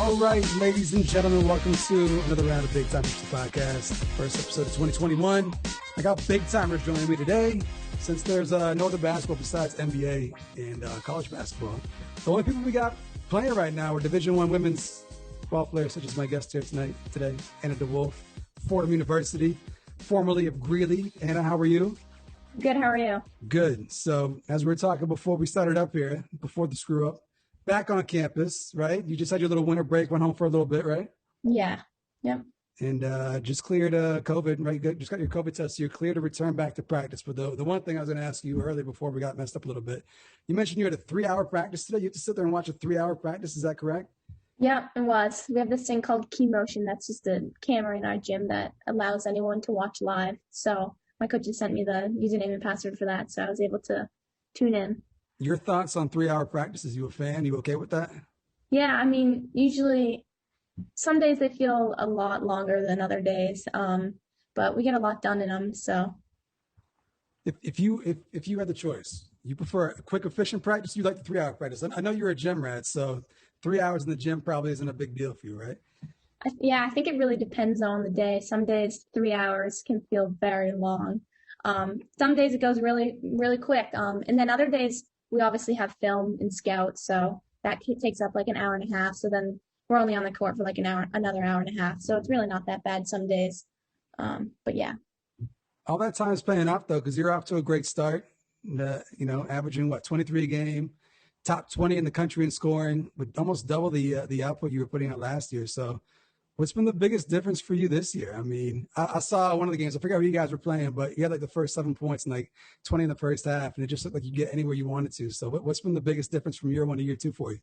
All right, ladies and gentlemen, welcome to another round of Big Timers Podcast. First episode of 2021. I got big timers joining me today. Since there's no other basketball besides NBA and college basketball, the only people we got playing right now are Division I women's ball players, such as my guest here today, Anna DeWolfe of Fordham University, formerly of Greeley. Anna, how are you? Good, how are you? Good. So, as we were talking before we started up here, before the screw up, back on campus, right? You just had your little winter break, went home for a little bit, right? Yeah. Yep. And just cleared COVID, right? Just got your COVID test. So you're clear to return back to practice. But the one thing I was going to ask you earlier before we got messed up a little bit, you mentioned you had a 3-hour practice today. You have to sit there and watch a 3-hour practice. Is that correct? Yeah, it was. We have this thing called Key Motion. That's just a camera in our gym that allows anyone to watch live. So my coach just sent me the username and password for that. So I was able to tune in. Your thoughts on 3-hour practices? You a fan? You okay with that? Yeah, I mean, usually some days they feel a lot longer than other days, but we get a lot done in them. So, if you had the choice, you prefer a quick, efficient practice? You like the 3-hour practice? I know you're a gym rat, so 3 hours in the gym probably isn't a big deal for you, right? I think it really depends on the day. Some days 3 hours can feel very long. Some days it goes really, really quick, and then other days we obviously have film and scout, so that takes up like an hour and a half. So then we're only on the court for like another hour and a half. So it's really not that bad some days. But yeah. All that time is paying off though, because you're off to a great start. Averaging 23 a game, top 20 in the country in scoring, with almost double the output you were putting out last year. So what's been the biggest difference for you this year? I mean, I saw one of the games. I forgot who you guys were playing, but you had like the first 7 points and like 20 in the first half, and it just looked like you get anywhere you wanted to. So what's been the biggest difference from year one to year two for you?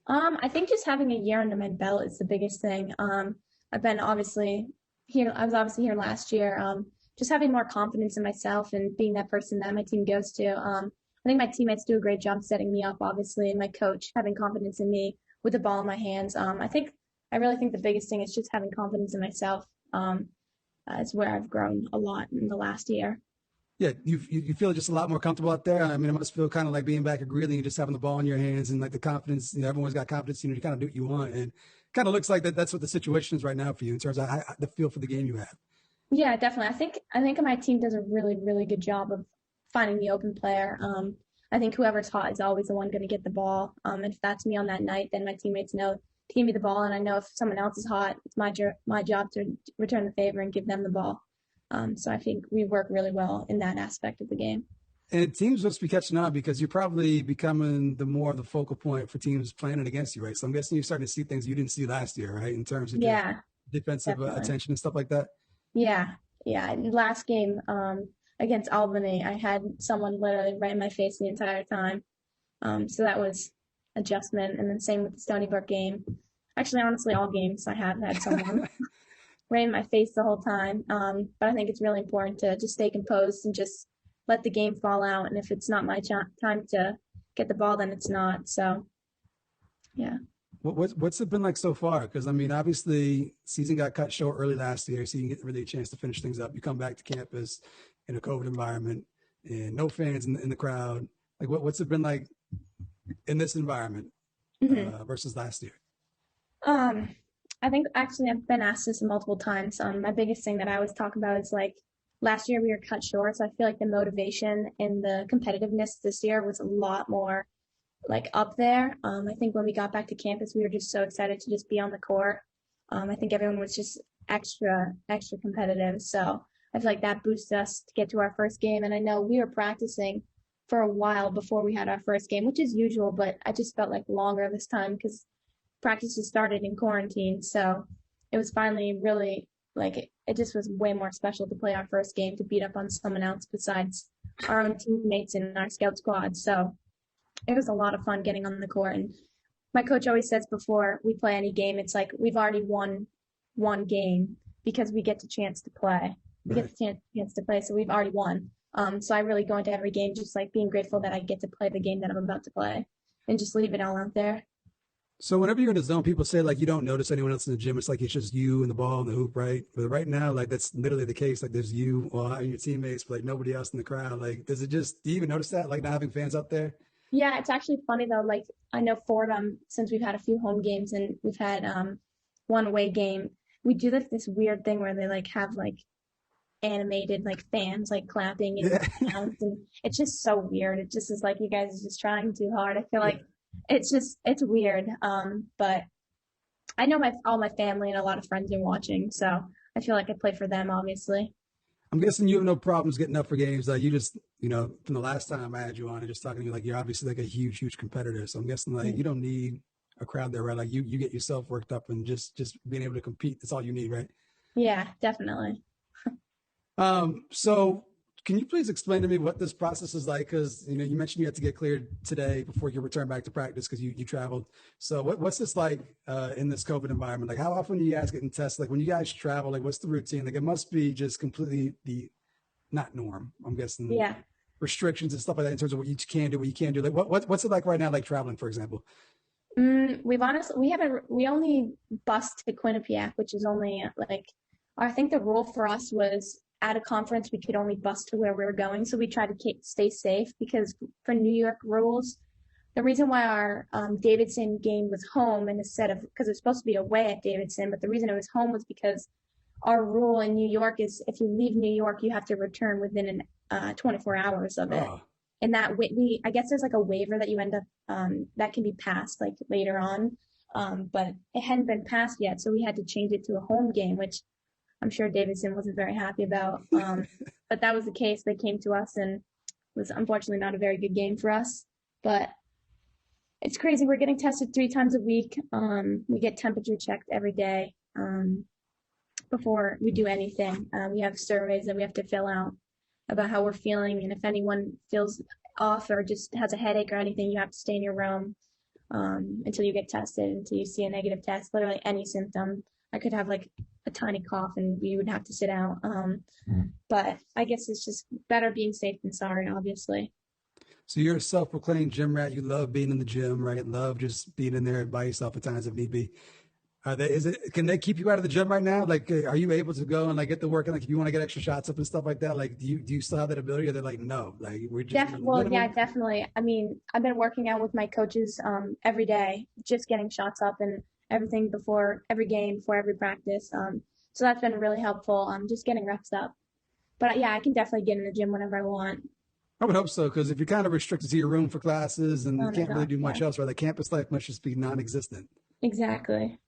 I think just having a year under my belt is the biggest thing. I've been obviously here. I was obviously here last year. Just having more confidence in myself and being that person that my team goes to. I think my teammates do a great job setting me up, obviously, and my coach having confidence in me with the ball in my hands. I really think the biggest thing is just having confidence in myself. It's where I've grown a lot in the last year. Yeah, you feel just a lot more comfortable out there. I mean, it must feel kind of like being back at Greeley and just having the ball in your hands and like the confidence. Everyone's got confidence. You kind of do what you want, and kind of looks like that's what the situation is right now for you in terms of the feel for the game you have. Yeah, definitely. I think my team does a really, really good job of finding the open player. I think whoever's hot is always the one going to get the ball. If that's me on that night, then my teammates know to give me the ball, and I know if someone else is hot, it's my job to return the favor and give them the ball. So I think we work really well in that aspect of the game. And teams must be catching on because you're probably becoming the focal point for teams planning against you, right? So I'm guessing you're starting to see things you didn't see last year, right? In terms of defensive attention and stuff like that. Yeah. Last game against Albany, I had someone literally right in my face the entire time. So that was adjustment. And then same with the Stony Brook game. Actually, honestly, all games I have had someone right in my face the whole time. But I think it's really important to just stay composed and just let the game fall out. And if it's not my time to get the ball, then it's not. So, yeah. What's it been like so far? Because, I mean, obviously, season got cut short early last year, so you didn't get really a chance to finish things up. You come back to campus in a COVID environment and no fans in the crowd. Like, what's it been like in this environment versus last year? I think actually I've been asked this multiple times. My biggest thing that I always talk about is like last year we were cut short, so I feel like the motivation and the competitiveness this year was a lot more like up there. I think when we got back to campus, we were just so excited to just be on the court. I think everyone was just extra competitive. So I feel like that boosted us to get to our first game. And I know we were practicing for a while before we had our first game, which is usual, but I just felt like longer this time because practice just started in quarantine. So it was finally really like it just was way more special to play our first game, to beat up on someone else besides our own teammates in our scout squad. So it was a lot of fun getting on the court. And my coach always says before we play any game, it's like we've already won one game because we get the chance to play. We get the chance to play, so we've already won. So I really go into every game just like being grateful that I get to play the game that I'm about to play and just leave it all out there. So whenever you're in the zone, people say like you don't notice anyone else in the gym. It's like it's just you and the ball and the hoop, right? But right now, like that's literally the case. Like there's you and your teammates, but like nobody else in the crowd. Like do you even notice that? Like not having fans out there? Yeah, it's actually funny though. Like I know Fordham, since we've had a few home games and we've had one away game, we do this weird thing where they like have like animated like fans like clapping and Yeah. sounds, and it's just so weird. It just is like you guys are just trying too hard. I feel like it's weird. But I know my all my family and a lot of friends are watching, so I feel like I play for them, obviously. I'm guessing you have no problems getting up for games. Like you just, from the last time I had you on and just talking to you, like you're obviously like a huge, huge competitor. So I'm guessing like you don't need a crowd there, right? Like you get yourself worked up and just being able to compete. That's all you need, right? Yeah, definitely. So can you please explain to me what this process is like? Because you mentioned you had to get cleared today before you return back to practice because you traveled. So what's this like in this COVID environment? Like how often do you guys getting tested? Like when you guys travel, like what's the routine? Like it must be just completely the not norm. I'm guessing Yeah. restrictions and stuff like that in terms of what you can do, what you can't do. Like what's it like right now? Like traveling, for example. We've honestly we only bus to Quinnipiac, which is only like I think the rule for us was at a conference we could only bus to where we were going, so we tried to stay safe because for New York rules, the reason why our Davidson game was home and instead of because it's supposed to be away at Davidson, but the reason it was home was because our rule in New York is if you leave New York, you have to return within 24 hours of it. Oh, And that we, I guess there's like a waiver that you end up that can be passed like later on, but it hadn't been passed yet, so we had to change it to a home game, which I'm sure Davidson wasn't very happy about. But that was the case. They came to us and was unfortunately not a very good game for us. But it's crazy. We're getting tested 3 times a week. We get temperature checked every day. Before we do anything. We have surveys that we have to fill out about how we're feeling, and if anyone feels off or just has a headache or anything, you have to stay in your room until you get tested, until you see a negative test. Literally any symptom. I could have like a tiny cough, and we would have to sit out. But I guess it's just better being safe than sorry, obviously. so you're a self-proclaimed gym rat. You love being in the gym, right? Love just being in there by yourself at times if need be. Can they keep you out of the gym right now? Like, are you able to go and like get the work? And like, if you want to get extra shots up and stuff like that, like, do you still have that ability? Or they're like, no, like we're just Well, yeah, minimum. definitely. I mean, I've been working out with my coaches every day, just getting shots up and everything before every game, before every practice. So that's been really helpful. Just getting reps up. But yeah, I can definitely get in the gym whenever I want. I would hope so, because if you're kind of restricted to your room for classes and Oh you my can't really gosh, do yeah, much else, right? Like campus life must just be non-existent. exactly.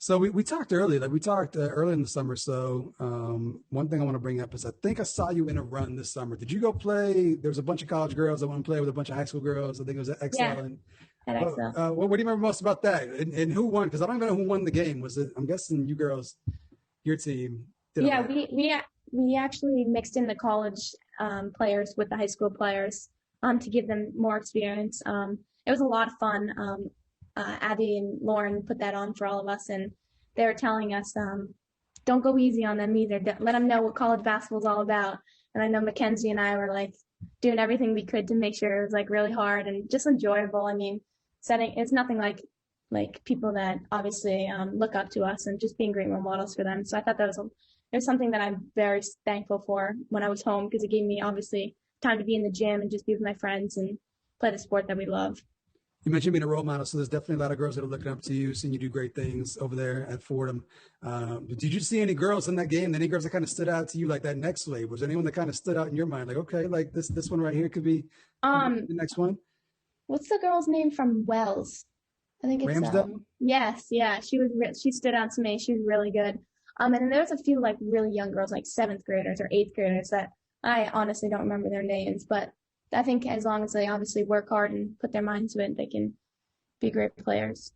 So we talked earlier, like we talked early in the summer. So one thing I want to bring up is I think I saw you in a run this summer. Did you go play? There was a bunch of college girls that want to play with a bunch of high school girls. I think it was at Yeah, XL. And at Excel. what do you remember most about that? And who won? Because I don't even know who won the game. Was it? I'm guessing you girls, your team did all Yeah, right. we actually mixed in the college players with the high school players to give them more experience. It was a lot of fun. Abby and Lauren put that on for all of us, and they were telling us, don't go easy on them either. Let them know what college basketball is all about. And I know Mackenzie and I were like doing everything we could to make sure it was like really hard and just enjoyable. I mean, setting it's nothing like people that obviously look up to us and just being great role models for them. So I thought that was it was something that I'm very thankful for when I was home because it gave me obviously time to be in the gym and just be with my friends and play the sport that we love. You mentioned being a role model, so there's definitely a lot of girls that are looking up to you, seeing you do great things over there at Fordham. But did you see any girls in that game? Any girls that kind of stood out to you, like that next wave? Was there anyone that kind of stood out in your mind, like okay, like this one right here could be Um, the next one? what's the girl's name from Wells? I think it's Ramsdale. yes, yeah, she stood out to me. She was really good. And then there was a few like really young girls, like seventh graders or eighth graders that I honestly don't remember their names, but I think as long as they obviously work hard and put their mind to it, they can be great players.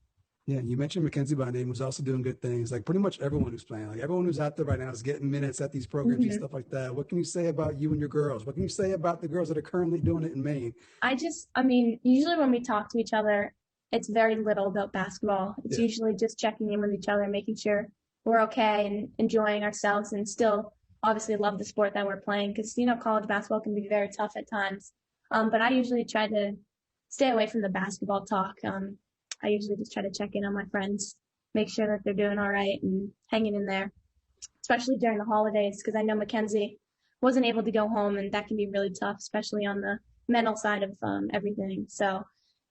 Yeah, you mentioned Mackenzie by name was also doing good things. Like pretty much everyone who's playing, like everyone who's out there right now is getting minutes at these programs and hmm stuff like that. What can you say about you and your girls? What can you say about the girls that are currently doing it in Maine? I mean, usually when we talk to each other, it's very little about basketball. It's Yeah, usually just checking in with each other, making sure we're okay and enjoying ourselves and still obviously love the sport that we're playing because, college basketball can be very tough at times. But I usually try to stay away from the basketball talk. I usually just try to check in on my friends, make sure that they're doing all right and hanging in there, especially during the holidays because I know Mackenzie wasn't able to go home and that can be really tough, especially on the mental side of everything. So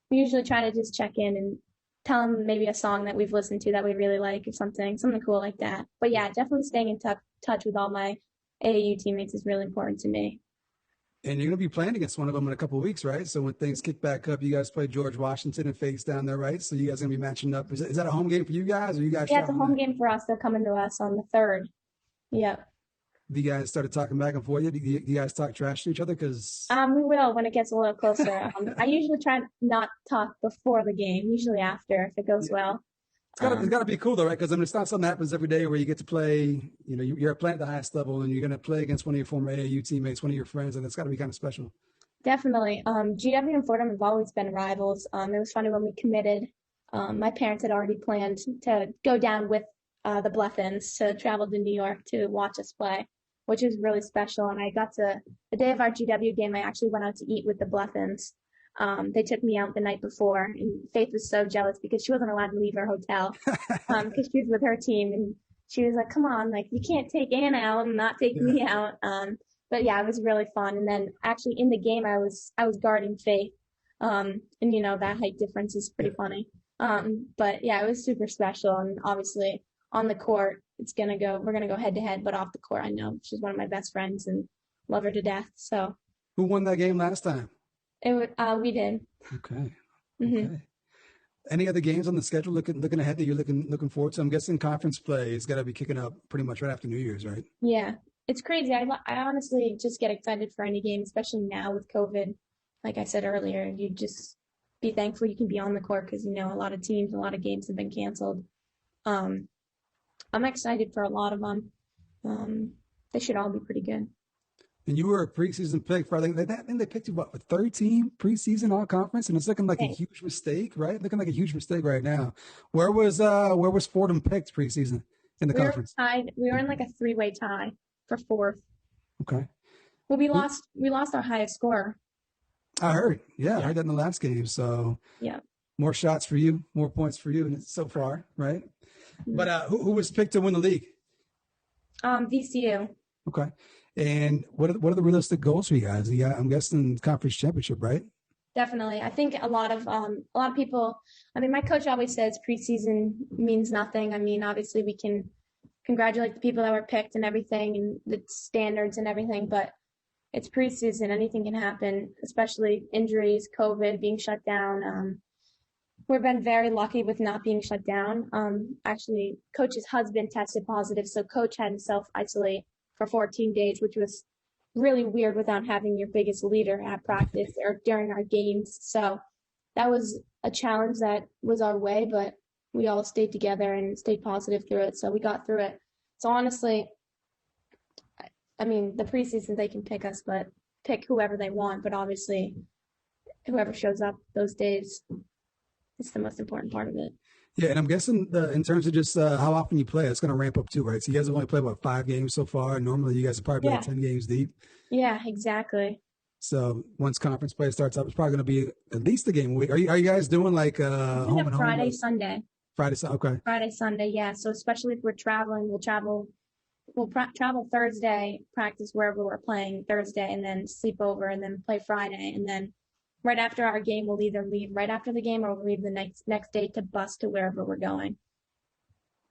we usually try to just check in and tell them maybe a song that we've listened to that we really like or something cool like that. But yeah, definitely staying in touch with all my AAU teammates is really important to me. And you're going to be playing against one of them in a couple of weeks, right? So when things kick back up, you guys play George Washington and Face down there, right? So you guys going to be matching up. Is that a home game for you guys, or you guys Yeah, it's a traveling home there? game for us. They're coming to us on the 3rd. Yep. Have you guys started talking back and forth? Do you guys talk trash to each other? Because We will when it gets a little closer. I usually try not to talk before the game, usually after if it goes well. it's gotta be cool though, right? Because I mean, it's not something that happens every day where you get to play. You know, you're playing at the highest level, and you're going to play against one of your former AAU teammates, one of your friends, and it's got to be kind of special. Definitely. GW and Fordham have always been rivals. It was funny when we committed. My parents had already planned to go down with the Blethens to travel to New York to watch us play, which is really special. And I got to the day of our GW game, I actually went out to eat with the Blethens. They took me out the night before, and Faith was so jealous because she wasn't allowed to leave her hotel because she was with her team, and she was like, "Come on, like you can't take Anna out and not take Yeah, me out." But yeah, it was really fun. And then actually in the game, I was guarding Faith, and that height difference is yeah. pretty funny. But yeah, it was super special, and obviously on the court, we're gonna go head to head, but off the court, I know she's one of my best friends and love her to death. So Who won that game last time? we did. Okay, Hmm. okay. Any other games on the schedule looking ahead that you're looking forward to? I'm guessing conference play is got to be kicking up pretty much right after New Year's, right? Yeah, it's crazy. I honestly just get excited for any game, especially now with COVID. Like I said earlier, you just be thankful you can be on the court because a lot of teams, a lot of games have been canceled. Um, I'm excited for a lot of them. They should all be pretty good. And you were a preseason pick for I think they picked you what, a third team preseason all conference, and it's looking like a Okay. huge mistake, right? Looking like a huge mistake right now. Where was Fordham picked preseason in the We were conference? tied. We were in like a three-way tie for fourth. Okay. Well, we Who lost. We lost our highest score. I heard. Yeah, I Yeah. heard that in the last game. So Yeah. more shots for you, more points for you, and so far, right? But Mhm. who was picked to win the league? VCU. Okay. And what are the realistic goals for you guys? Yeah, I'm guessing conference championship, right? Definitely. I think a lot of people, I mean, my coach always says preseason means nothing. I mean, obviously we can congratulate the people that were picked and everything and the standards and everything, but it's preseason. Anything can happen, especially injuries, COVID, being shut down. We've been very lucky with not being shut down. Actually, coach's husband tested positive, so coach had to self-isolate for 14 days, which was really weird without having your biggest leader at practice or during our games. So that was a challenge that was our way, but we all stayed together and stayed positive through it. So we got through it. So honestly, I mean, the preseason they can pick us, but pick whoever they want. But obviously, whoever shows up those days is the most important part of it. Yeah, and I'm guessing in terms of just how often you play, it's going to ramp up too, right? So you guys have only played about 5 games so far. Normally, you guys have probably like Yeah, 10 games deep. yeah, exactly. So once conference play starts up, it's probably going to be at least a game a week. Are you guys doing like It's like home a and home? Friday, Sunday. Friday, okay. Friday, Sunday, yeah. So especially if we're traveling, we'll travel Thursday, practice wherever we're playing Thursday, and then sleep over, and then play Friday, and then right after our game, we'll either leave right after the game or we'll leave the next day to bus to wherever we're going.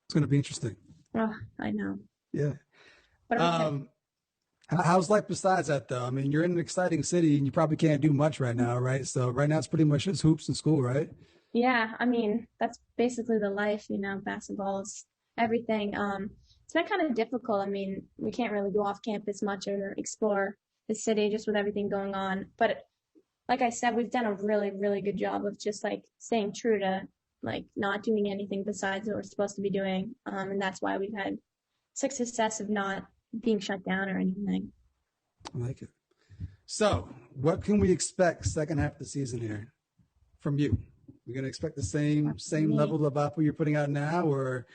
It's going to be interesting. Oh, I know, Yeah. but I'm excited. Um, how's life besides that though? I mean, you're in an exciting city and you probably can't do much right now, right? So right now it's pretty much just hoops and school, right? Yeah, I mean that's basically the life, basketball's everything. It's been kind of difficult. I mean, we can't really go off campus much or explore the city just with everything going on. But like I said, we've done a really, really good job of just like staying true to like not doing anything besides what we're supposed to be doing. And that's why we've had success of not being shut down or anything. I like it. So what can we expect second half of the season here from you? We're going to expect the same Me. level of output you're putting out now, or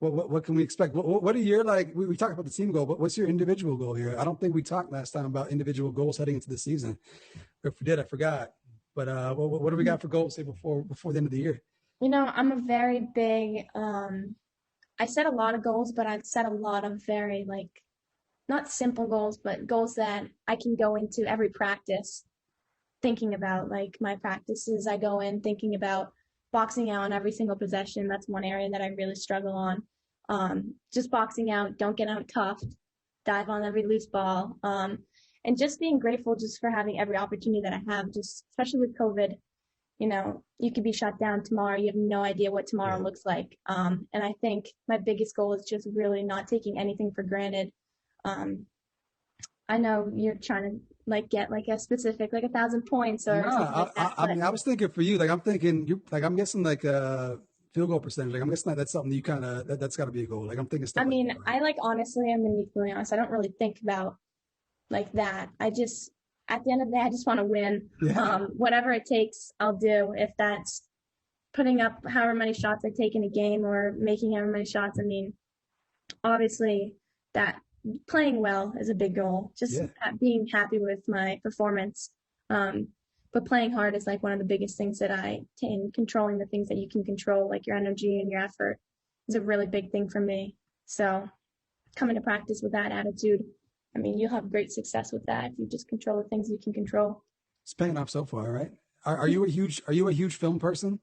what can we expect? What are your like? We talked about the team goal, but what's your individual goal here? I don't think we talked last time about individual goals heading into the season. Or if we did, I forgot. But what do we got for goals say before the end of the year? I'm a very big, I set a lot of goals, but I've set a lot of very like, not simple goals, but goals that I can go into every practice thinking about like my practices. I go in thinking about boxing out on every single possession. That's one area that I really struggle on. Just boxing out, don't get out tough, dive on every loose ball. And just being grateful just for having every opportunity that I have, just especially with COVID, you could be shut down tomorrow. You have no idea what tomorrow looks like. And I think my biggest goal is just really not taking anything for granted. I know you're trying to like get like a specific, like 1,000 points or No, something like that, I but mean, I was thinking for you, like I'm thinking you like I'm guessing like field goal percentage. Like I'm guessing that's something you kind of that's got to be a goal. Like I'm thinking I stuff like mean, that, right? I like honestly, I'm gonna be completely honest. I don't really think about like that. I just at the end of the day, I just want to win. Yeah. Whatever it takes, I'll do. If that's putting up however many shots I take in a game or making however many shots, I mean, obviously that playing well is a big goal. Just Yeah. being happy with my performance. Um, but playing hard is like one of the biggest things that I in controlling the things that you can control, like your energy and your effort, is a really big thing for me. So coming to practice with that attitude, I mean, you'll have great success with that if you just control the things you can control. It's paying off so far, right? Are you a huge film person?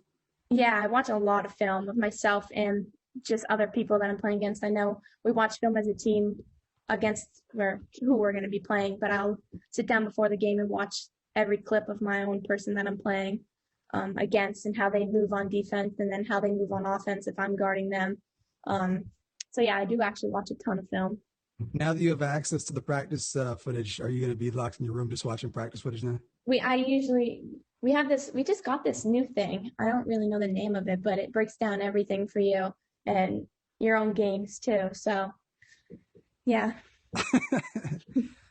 Yeah, I watch a lot of film of myself and just other people that I'm playing against. I know we watch film as a team against who we're going to be playing, but I'll sit down before the game and watch every clip of my own person that I'm playing against and how they move on defense and then how they move on offense if I'm guarding them. Um, so yeah, I do actually watch a ton of film. Now that you have access to the practice footage, are you going to be locked in your room just watching practice footage now? We have this, we just got this new thing. I don't really know the name of it, but it breaks down everything for you and your own games too. So yeah.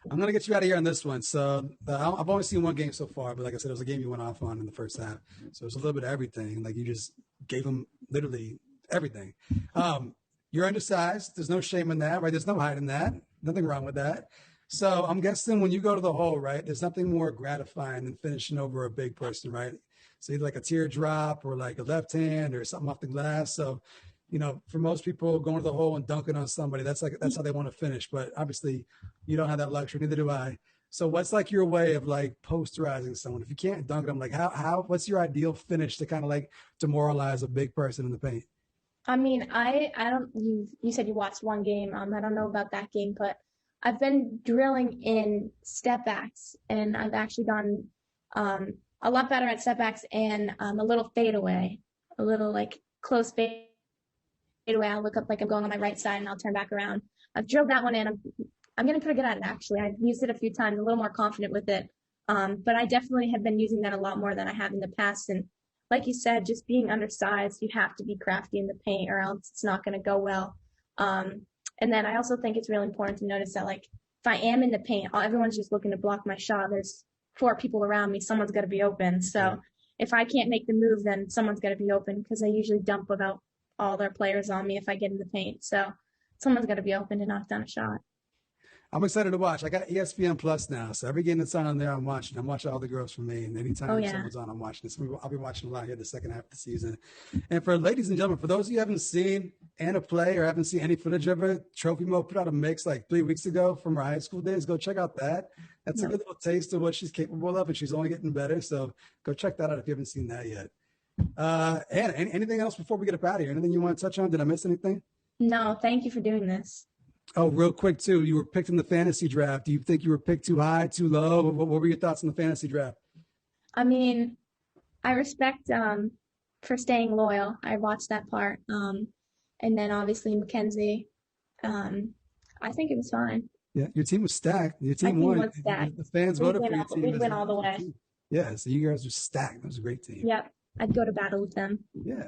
I'm gonna get you out of here on this one. So I've only seen one game so far, but like I said, it was a game you went off on in the first half. So it's a little bit of everything. Like you just gave them literally everything. You're undersized. There's no shame in that, right? There's no hiding that. Nothing wrong with that. So I'm guessing when you go to the hole, right, there's nothing more gratifying than finishing over a big person, right? So either like a teardrop or like a left hand or something off the glass. So for most people, going to the hole and dunking on somebody, that's how they want to finish. But obviously, you don't have that luxury. Neither do I. So what's like your way of like posterizing someone? If you can't dunk them, like what's your ideal finish to kind of like demoralize a big person in the paint? I mean, I don't, you said you watched one game. I don't know about that game, but I've been drilling in step backs and I've actually gotten a lot better at step backs and a little fadeaway, a little like close fade away. I'll look up like I'm going on my right side and I'll turn back around. I've drilled that one in. I'm getting pretty good at it actually. I've used it a few times, a little more confident with it. But I definitely have been using that a lot more than I have in the past. And like you said, just being undersized, you have to be crafty in the paint or else it's not going to go well. And then I also think it's really important to notice that like if I am in the paint, everyone's just looking to block my shot. There's four people around me. Someone's got to be open. So if I can't make the move, then someone's got to be open because I usually dump without all their players on me if I get in the paint. So someone's got to be open to knock down a shot. I'm excited to watch. I got ESPN Plus now, so every game that's on there, I'm watching. I'm watching all the girls from Maine. Anytime someone's on, I'm watching this. I'll be watching a lot here the second half of the season. And for ladies and gentlemen, for those of you who haven't seen Anna play or haven't seen any footage of her, Trophy Mo put out a mix like 3 weeks ago from her high school days. Go check out that. That's a good little taste of what she's capable of, and she's only getting better. So go check that out if you haven't seen that yet. Anna, anything else before we get up out of here? Anything you want to touch on? Did I miss anything? No, thank you for doing this. Oh, real quick, too. You were picked in the fantasy draft. Do you think you were picked too high, too low? What were your thoughts on the fantasy draft? I mean, I respect for staying loyal. I watched that part. And then obviously Mackenzie. I think it was fine. Yeah, your team was stacked. Your My team team won. was stacked. The fans voted for your team. We'd win all the way. Yeah, so you guys were stacked. That was a great team. Yep. I'd go to battle with them. Yeah.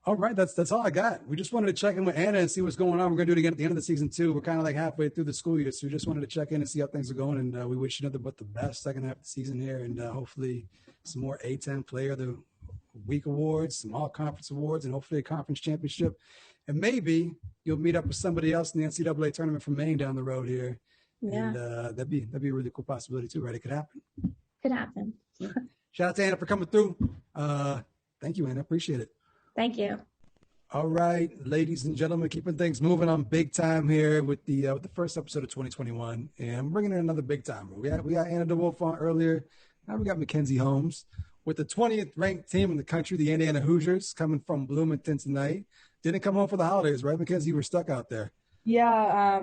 All right, that's all I got. We just wanted to check in with Anna and see what's going on. We're going to do it again at the end of the season, too. We're kind of like halfway through the school year, so we just wanted to check in and see how things are going. And we wish you nothing but the best second half of the season here. And hopefully some more A-10 Player of the Week awards, some all-conference awards, and hopefully a conference championship. And maybe you'll meet up with somebody else in the NCAA tournament from Maine down the road here. Yeah. And that'd be a really cool possibility, too, right? It could happen. Could happen. Shout out to Anna for coming through. Thank you, Anna. Appreciate it. Thank you. All right, ladies and gentlemen, keeping things moving on big time here with the first episode of 2021, and I'm bringing in another big timer. We had Anna DeWolfe on earlier. Now we got Mackenzie Holmes with the 20th ranked team in the country, the Indiana Hoosiers, coming from Bloomington tonight. Didn't come home for the holidays, right, Mackenzie? You were stuck out there. Yeah,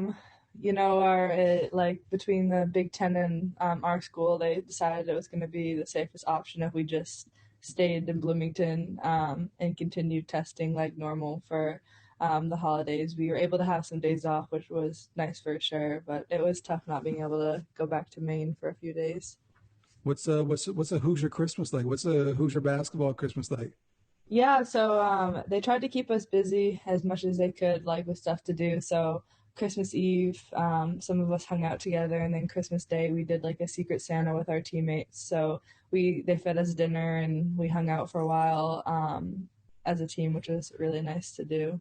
our like between the Big Ten and our school, they decided it was going to be the safest option if we just stayed in Bloomington and continued testing like normal for the holidays. We were able to have some days off, which was nice for sure, but it was tough not being able to go back to Maine for a few days. What's a Hoosier Christmas like? What's a Hoosier basketball Christmas like? Yeah, so they tried to keep us busy as much as they could, like with stuff to do. So Christmas Eve, some of us hung out together, and then Christmas Day we did like a Secret Santa with our teammates. So they fed us dinner and we hung out for a while as a team, which was really nice to do.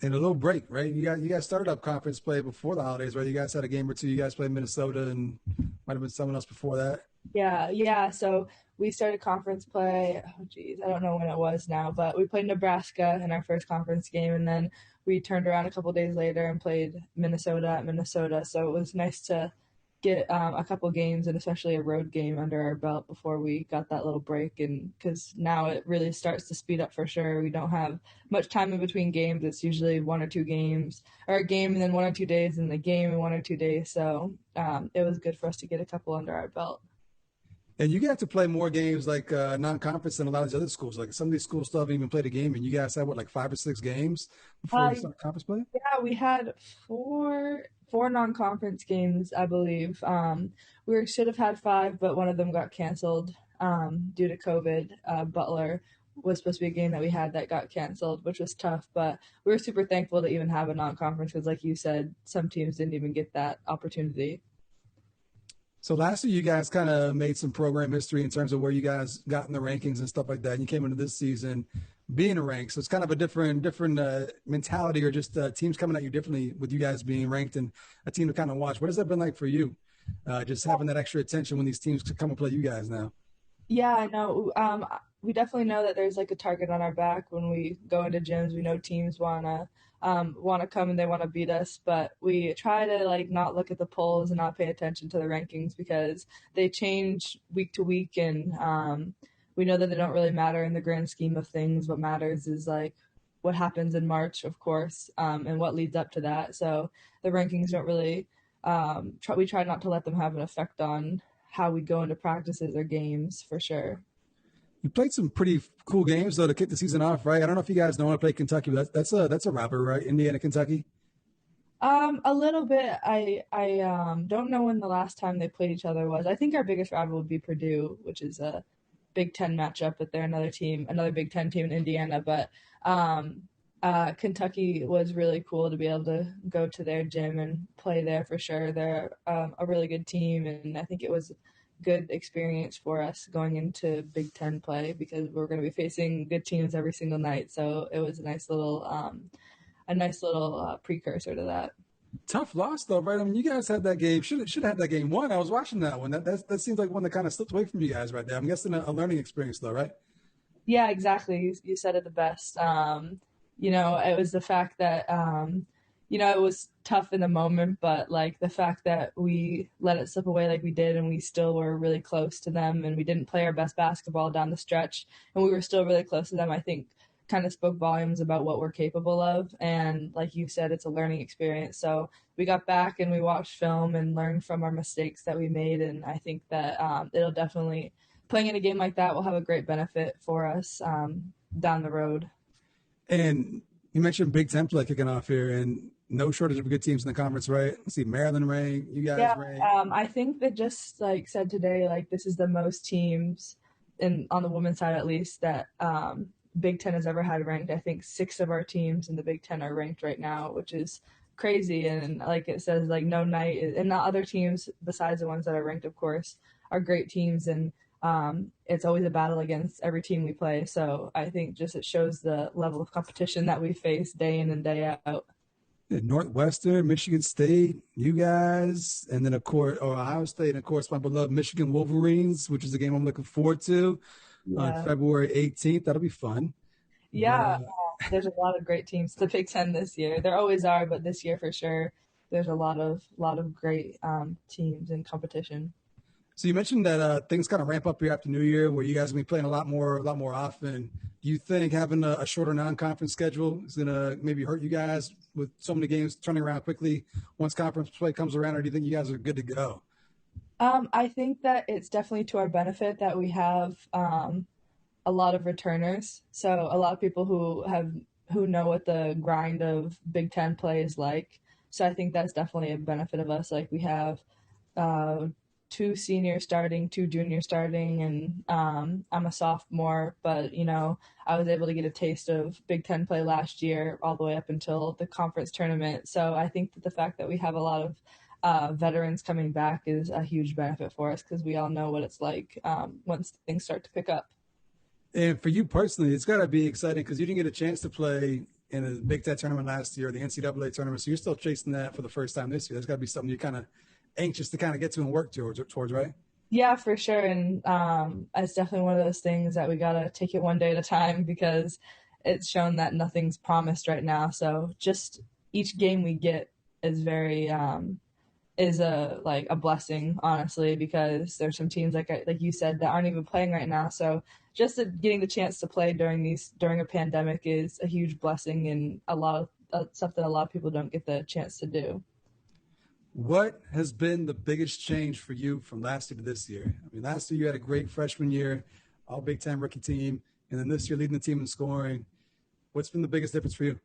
And a little break, right? You guys started up conference play before the holidays, right? You guys had a game or two. You guys played Minnesota and might have been someone else before that. Yeah. So we started conference play. Oh, geez, I don't know when it was now, but we played Nebraska in our first conference game, and then we turned around a couple days later and played Minnesota at Minnesota. So it was nice to get a couple games and especially a road game under our belt before we got that little break. And because now it really starts to speed up for sure. We don't have much time in between games. It's usually one or two games, or a game and then 1 or 2 days, and the game in 1 or 2 days. So it was good for us to get a couple under our belt. And you got to play more games like non-conference than a lot of these other schools. Like some of these schools still haven't even played a game, and you guys had what, like 5 or 6 games before Uh, you start conference play? yeah, we had four non-conference games, I believe. We should have had five, but one of them got canceled due to COVID. Butler was supposed to be a game that we had that got canceled, which was tough. But we were super thankful to even have a non-conference because, like you said, some teams didn't even get that opportunity. So last year, you guys kind of made some program history in terms of where you guys got in the rankings and stuff like that. And you came into this season being ranked, so it's kind of a different mentality, or just teams coming at you differently with you guys being ranked and a team to kind of watch. What has that been like for you? Just having that extra attention when these teams come and play you guys now. Yeah, I know. We definitely know that there's like a target on our back when we go into gyms. We know teams wanna come and they want to beat us, but we try to like not look at the polls and not pay attention to the rankings because they change week to week, and we know that they don't really matter in the grand scheme of things. What matters is like what happens in March, of course, and what leads up to that. So the rankings don't really. We try not to let them have an effect on how we go into practices or games for sure. You played some pretty cool games though to kick the season off, right? I don't know if you guys know how to play Kentucky, but that's a rivalry, right? Indiana, Kentucky. A little bit. I don't know when the last time they played each other was. I think our biggest rival would be Purdue, which is a Big Ten matchup, but they're another team, another Big Ten team in Indiana. But Kentucky was really cool to be able to go to their gym and play there for sure. They're a really good team, and I think it was a good experience for us going into Big Ten play because we're going to be facing good teams every single night. So it was a nice little precursor to that. Tough loss though, right? I mean, you guys had that game. Should have had that game won. I was watching that one. That seems like one that kind of slipped away from you guys right there. I'm guessing a learning experience though, right? Yeah, exactly. You said it the best. It was the fact that, it was tough in the moment, but like the fact that we let it slip away like we did, and we still were really close to them, and we didn't play our best basketball down the stretch, and we were still really close to them, I think kind of spoke volumes about what we're capable of. And like you said, it's a learning experience. So we got back and we watched film and learned from our mistakes that we made. And I think that it'll definitely, playing in a game like that will have a great benefit for us down the road. And you mentioned Big Ten play kicking off here, and no shortage of good teams in the conference, right? Let's see, Maryland ranked, you guys Yeah, ranked. I think that just like said today, like this is the most teams on the women's side at least that Big Ten has ever had ranked. I think 6 of our teams in the Big Ten are ranked right now, which is crazy. And like it says, like no night, and the other teams besides the ones that are ranked, of course, are great teams, and it's always a battle against every team we play. So I think just it shows the level of competition that we face day in and day out. Northwestern, Michigan State, you guys, and then of course Ohio State, and of course my beloved Michigan Wolverines, which is a game I'm looking forward to on Yeah. February 18th. That'll be fun. But Yeah, there's a lot of great teams to Big Ten this year. There always are, but this year for sure, there's a lot of great teams in competition. So you mentioned that things kind of ramp up here after New Year, where you guys will be playing a lot more often. Do you think having a shorter non-conference schedule is going to maybe hurt you guys with so many games turning around quickly once conference play comes around, or do you think you guys are good to go? I think that it's definitely to our benefit that we have a lot of returners. So a lot of people who know what the grind of Big Ten play is like. So I think that's definitely a benefit of us. Like we have uh, two seniors starting, two juniors starting, and I'm a sophomore. But I was able to get a taste of Big Ten play last year, all the way up until the conference tournament. So I think that the fact that we have a lot of veterans coming back is a huge benefit for us because we all know what it's like once things start to pick up. And for you personally, it's got to be exciting because you didn't get a chance to play in the Big Ten tournament last year, the NCAA tournament. So you're still chasing that for the first time this year. That's got to be something you're kind of anxious to kind of get to and work towards, right? Yeah, for sure. And it's definitely one of those things that we got to take it one day at a time because it's shown that nothing's promised right now. So just each game we get is very is a blessing, honestly, because there's some teams like you said that aren't even playing right now. So just getting the chance to play during a pandemic is a huge blessing and a lot of stuff that a lot of people don't get the chance to do. What has been the biggest change for you from last year to this year? I mean, last year you had a great freshman year, all Big Ten rookie team, and then this year leading the team in scoring. What's been the biggest difference for you?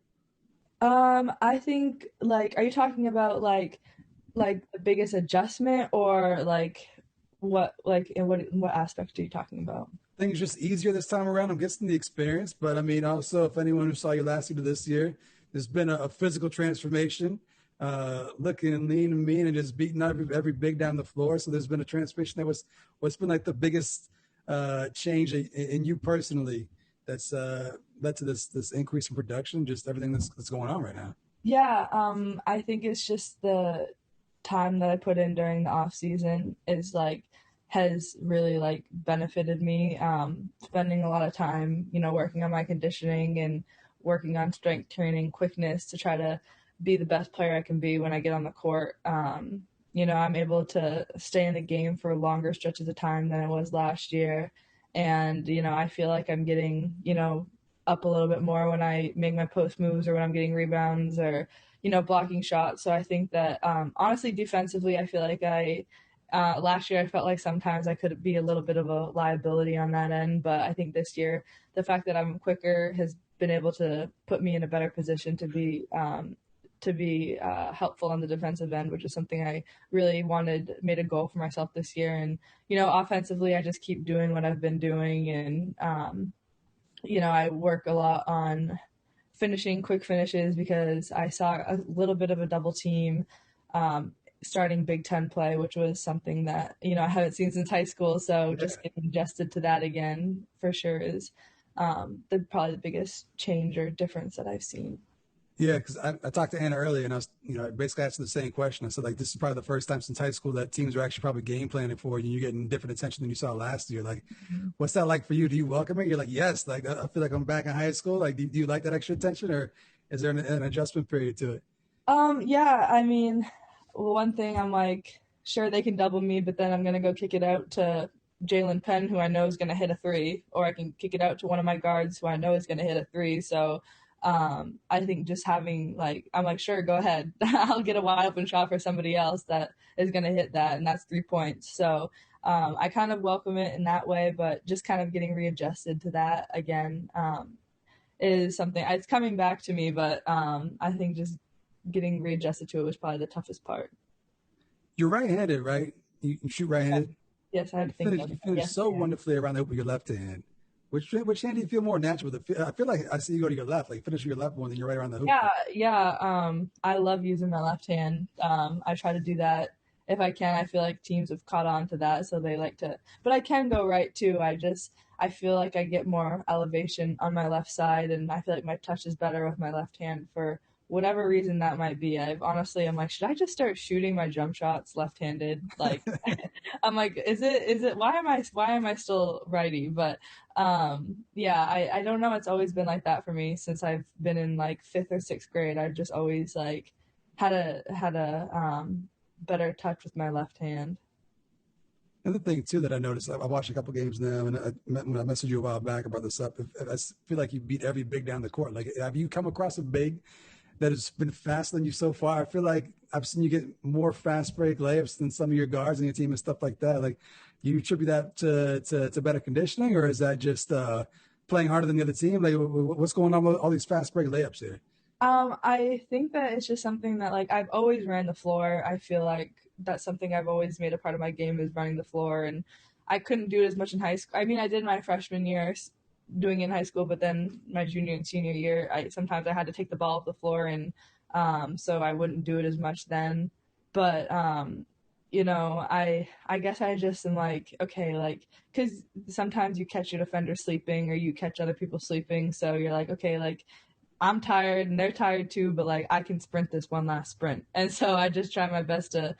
I think are you talking about the biggest adjustment or in what aspect are you talking about? Things just easier this time around. I'm guessing the experience, but I mean, also, if anyone who saw you last year to this year, there's been a physical transformation, looking lean and mean and just beating every big down the floor. So there's been a transformation. What's been like the biggest change in you personally that's led to this increase in production, just everything that's going on right now. Yeah, I think it's just the time that I put in during the off season is has really benefited me. Spending a lot of time, working on my conditioning and working on strength training, quickness to try to be the best player I can be when I get on the court. I'm able to stay in the game for longer stretches of time than I was last year. And, I feel like I'm getting, up a little bit more when I make my post moves or when I'm getting rebounds or, blocking shots. So I think that, honestly, defensively, I feel like last year I felt like sometimes I could be a little bit of a liability on that end. But I think this year, the fact that I'm quicker has been able to put me in a better position to be helpful on the defensive end, which is something I really made a goal for myself this year. And, offensively, I just keep doing what I've been doing. And, I work a lot on finishing quick finishes because I saw a little bit of a double team starting Big Ten play, which was something that, I haven't seen since high school. So just getting adjusted to that again for sure is probably the biggest change or difference that I've seen. Yeah, because I talked to Anna earlier, and I was, I basically asked her the same question. I said, this is probably the first time since high school that teams are actually probably game planning for you. And you're getting different attention than you saw last year. What's that like for you? Do you welcome it? You're like, yes. I feel like I'm back in high school. Do you like that extra attention, or is there an adjustment period to it? Yeah, I mean, one thing I'm sure they can double me, but then I'm gonna go kick it out to Jalen Penn, who I know is gonna hit a three, or I can kick it out to one of my guards who I know is gonna hit a three. So I think just having I'm sure, go ahead. I'll get a wide open shot for somebody else that is going to hit that, and that's 3 points. So I kind of welcome it in that way, but just kind of getting readjusted to that again is something. It's coming back to me, but I think just getting readjusted to it was probably the toughest part. You're right-handed, right? You shoot right-handed? Yes, I had to think about You that. finish Yes, so wonderfully around the hoop with your left hand. Which hand do you feel more natural with? I feel like I see you go to your left, finish with your left one, then you're right around the hoop. Yeah. I love using my left hand. I try to do that if I can. I feel like teams have caught on to that, so they like to. But I can go right too. I feel like I get more elevation on my left side, and I feel like my touch is better with my left hand for whatever reason that might be. I'm like, should I just start shooting my jump shots left-handed? I'm like, is it why am I still righty? But yeah, I don't know. It's always been like that for me since I've been in fifth or sixth grade. I've just always had a better touch with my left hand. Another thing too that I noticed, I watched a couple games now, and when I messaged you a while back, I brought this up. I feel like you beat every big down the court. Like, have you come across a big that has been faster than you so far? I feel like I've seen you get more fast break layups than some of your guards on your team and stuff like that. Like, do you attribute that to better conditioning, or is that just playing harder than the other team? Like, what's going on with all these fast break layups here? I think that it's just something that like I've always ran the floor. I feel like that's something I've always made a part of my game is running the floor, and I couldn't do it as much in high school. I mean, I did my freshman year doing it in high school, but then my junior and senior year, sometimes I had to take the ball off the floor, and so I wouldn't do it as much then. But I guess I just am like, okay, like, because sometimes you catch your defender sleeping or you catch other people sleeping, so you're like, okay, like, I'm tired and they're tired too, but like I can sprint this one last sprint. And so I just try my best to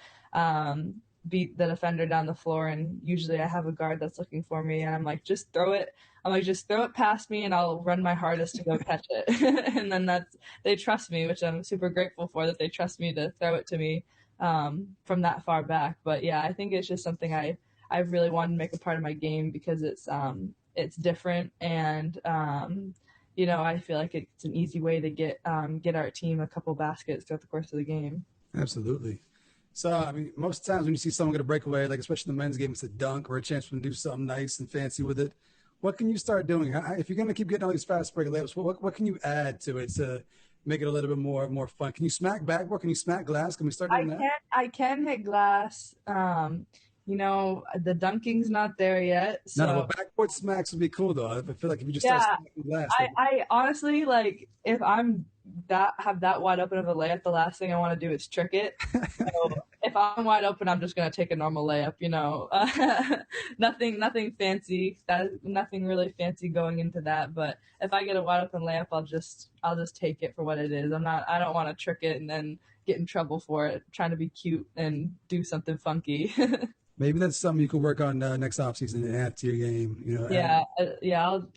beat the defender down the floor. And usually I have a guard that's looking for me, and I'm like, just throw it. I'm like, just throw it past me and I'll run my hardest to go catch it. And then they trust me, which I'm super grateful for, that they trust me to throw it to me from that far back. But yeah, I think it's just something I really wanted to make a part of my game because it's different, and I feel like it's an easy way to get our team a couple baskets throughout the course of the game. Absolutely. So, I mean, most times when you see someone get a breakaway, like especially in the men's game, it's a dunk or a chance for them to do something nice and fancy with it. What can you start doing? If you're going to keep getting all these fast break layups, what can you add to it to make it a little bit more fun? Can you smack backboard? Can you smack glass? Can we start doing that? I can hit glass. The dunking's not there yet. So. No, backboard smacks would be cool though. I feel like if you just start smacking glass. I honestly, like, if I'm have that wide open of a layup, the last thing I want to do is trick it. So if I'm wide open, I'm just gonna take a normal layup. Nothing fancy. Nothing really fancy going into that. But if I get a wide open layup, I'll just take it for what it is. I don't want to trick it and then get in trouble for it, trying to be cute and do something funky. Maybe that's something you could work on next offseason and add to your game.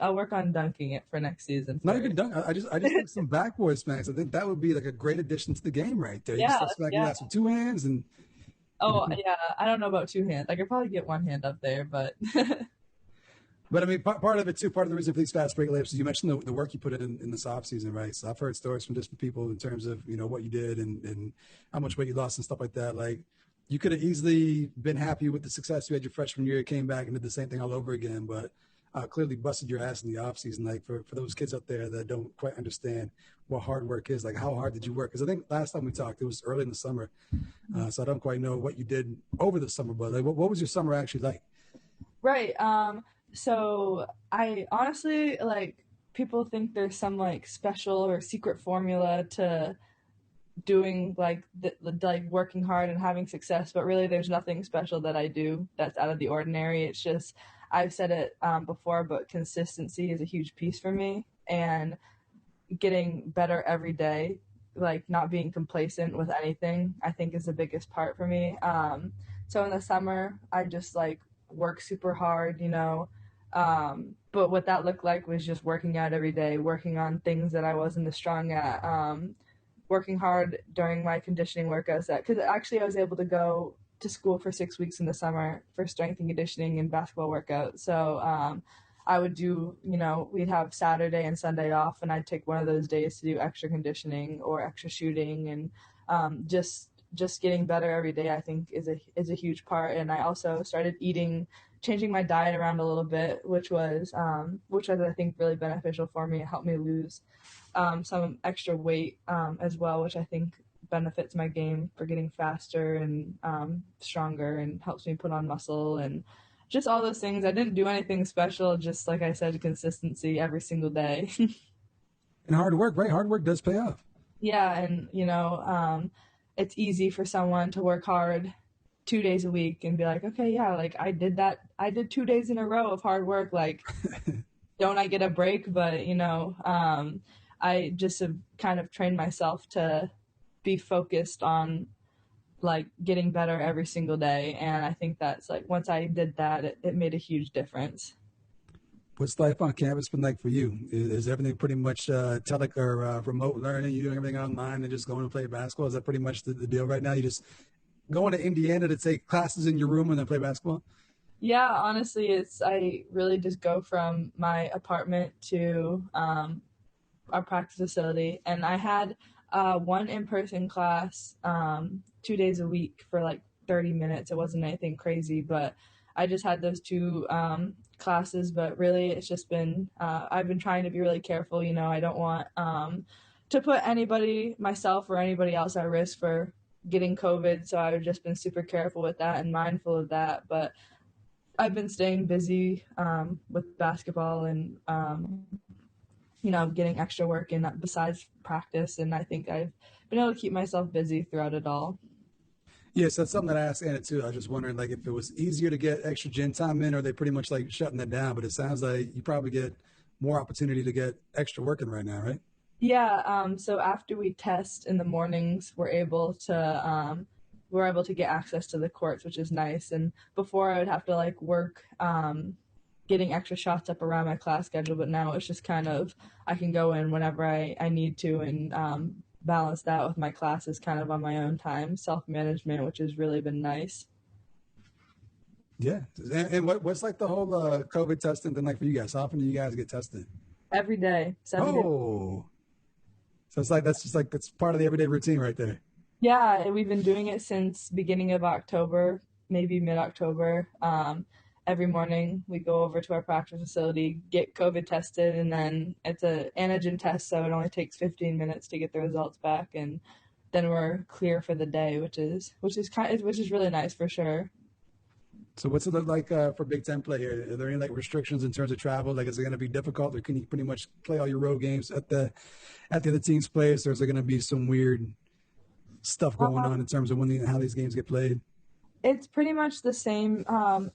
I'll work on dunking it for next season. Not even dunk. I just think some backboard smacks. I think that would be like a great addition to the game right there. You start smacking glass with two hands and. Oh yeah, I don't know about two hands. I could probably get one hand up there, but. But I mean, part of it too. Part of the reason for these fast break layups is you mentioned the work you put in this off season, right? So I've heard stories from different people in terms of what you did and how much weight you lost and stuff like that. Like. You could have easily been happy with the success you had your freshman year, came back and did the same thing all over again, but clearly busted your ass in the offseason. Like for those kids out there that don't quite understand what hard work is, like how hard did you work? Because I think last time we talked, it was early in the summer. So I don't quite know what you did over the summer, but like, what was your summer actually like? Right. So I honestly, like, people think there's some like special or secret formula to doing like working hard and having success, but really there's nothing special that I do that's out of the ordinary. It's just, I've said it before, but consistency is a huge piece for me, and getting better every day, like not being complacent with anything, I think is the biggest part for me. So in the summer I just like work super hard, but what that looked like was just working out every day, working on things that I wasn't as strong at, working hard during my conditioning workouts, because actually I was able to go to school for 6 weeks in the summer for strength and conditioning and basketball workouts. So I would do, we'd have Saturday and Sunday off, and I'd take one of those days to do extra conditioning or extra shooting, and just getting better every day, I think is a huge part. And I also started changing my diet around a little bit, which was I think really beneficial for me. It helped me lose some extra weight as well, which I think benefits my game for getting faster and stronger, and helps me put on muscle and just all those things. I didn't do anything special, just like I said, consistency every single day. And hard work, right? Hard work does pay off. Yeah, and it's easy for someone to work hard 2 days a week and be like, okay, yeah, like I did 2 days in a row of hard work, like don't I get a break? But I just have kind of trained myself to be focused on like getting better every single day, and I think that's like, once I did that, it made a huge difference. What's life on campus been like for you? Is everything pretty much remote learning? You doing everything online and just going to play basketball? Is that pretty much the deal right now? You just going to Indiana to take classes in your room and then play basketball? Yeah, honestly, I really just go from my apartment to our practice facility, and I had one in-person class 2 days a week for like 30 minutes. It wasn't anything crazy, but I just had those two classes. But really, it's just been I've been trying to be really careful. I don't want to put anybody, myself or anybody else, at risk for getting COVID. So I've just been super careful with that and mindful of that. But I've been staying busy with basketball and getting extra work in besides practice. And I think I've been able to keep myself busy throughout it all. Yes, that's something that I asked Anna too. I was just wondering, like, if it was easier to get extra gym time in, or they pretty much like shutting that down. But it sounds like you probably get more opportunity to get extra work in right now, right? Yeah, so after we test in the mornings, we're able to get access to the courts, which is nice. And before I would have to like work getting extra shots up around my class schedule, but now it's just kind of I can go in whenever I need to and balance that with my classes kind of on my own time, self management, which has really been nice. Yeah. And what's like the whole COVID testing thing like for you guys? How often do you guys get tested? Every day, 7 days. Oh, so it's like that's just like that's part of the everyday routine right there. Yeah, and we've been doing it since beginning of October, maybe mid-October. Every morning we go over to our practice facility, get COVID tested, and then it's a antigen test, so it only takes 15 minutes to get the results back, and then we're clear for the day, which is really nice for sure. So what's it look like for Big Ten play here? Are there any like restrictions in terms of travel? Like, is it going to be difficult, or can you pretty much play all your road games at the other team's place, or is there going to be some weird stuff going on in terms of how these games get played? It's pretty much the same.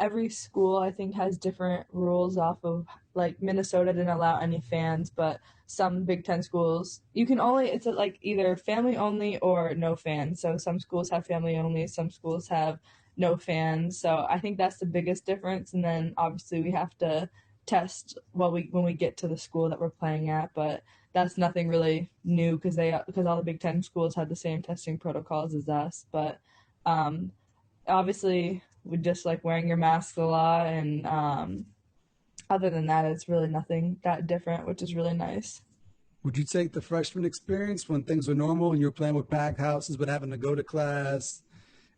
Every school I think has different rules off of like Minnesota didn't allow any fans, but some Big Ten schools you can only it's like either family only or no fans. So some schools have family only, some schools have no fans. So I think that's the biggest difference. And then obviously we have to test when we get to the school that we're playing at, but that's nothing really new because all the Big Ten schools have the same testing protocols as us. But um, obviously with just like wearing your mask a lot and other than that it's really nothing that different, which is really nice. Would you take the freshman experience when things were normal and you were playing with packed houses but having to go to class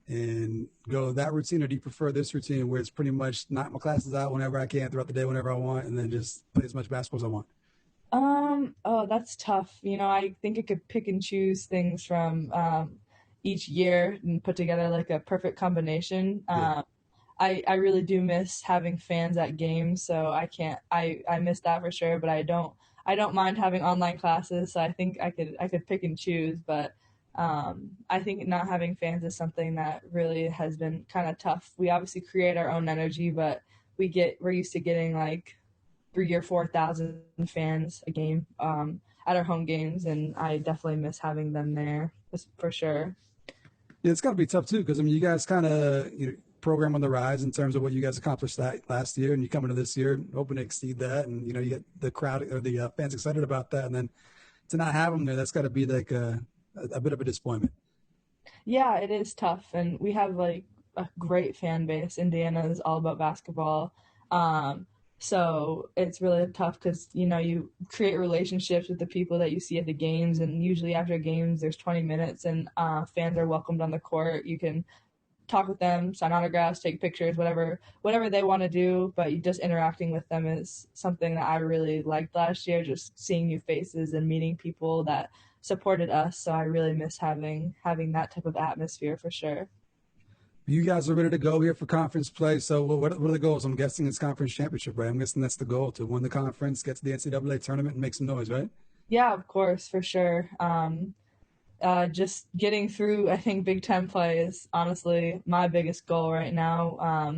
and go that routine, or do you prefer this routine where it's pretty much knock my classes out whenever I can throughout the day, whenever I want, and then just play as much basketball as I want? Oh, that's tough. I think I could pick and choose things from each year and put together like a perfect combination. Yeah. I really do miss having fans at games, so I miss that for sure, but I don't mind having online classes, so I think I could pick and choose, but I think not having fans is something that really has been kind of tough. We obviously create our own energy, but we're used to getting like 3 or 4 thousand fans a game at our home games, and I definitely miss having them there for sure. Yeah, it's got to be tough too, because I mean, you guys kind of program on the rise in terms of what you guys accomplished that last year, and you come into this year hoping to exceed that, and you get the crowd or the fans excited about that, and then to not have them there, that's got to be like a bit of a disappointment. Yeah, it is tough, and we have like a great fan base. Indiana is all about basketball. Um, so it's really tough because you create relationships with the people that you see at the games, and usually after games there's 20 minutes, and fans are welcomed on the court. You can talk with them, sign autographs, take pictures, whatever they want to do. But you just interacting with them is something that I really liked last year. Just seeing new faces and meeting people that supported us. So I really miss having that type of atmosphere for sure. You guys are ready to go here for conference play. So what are the goals? I'm guessing it's conference championship, right? I'm guessing that's the goal, to win the conference, get to the NCAA tournament, and make some noise, right? Yeah, of course, for sure. Just getting through, I think Big Ten play is honestly my biggest goal right now.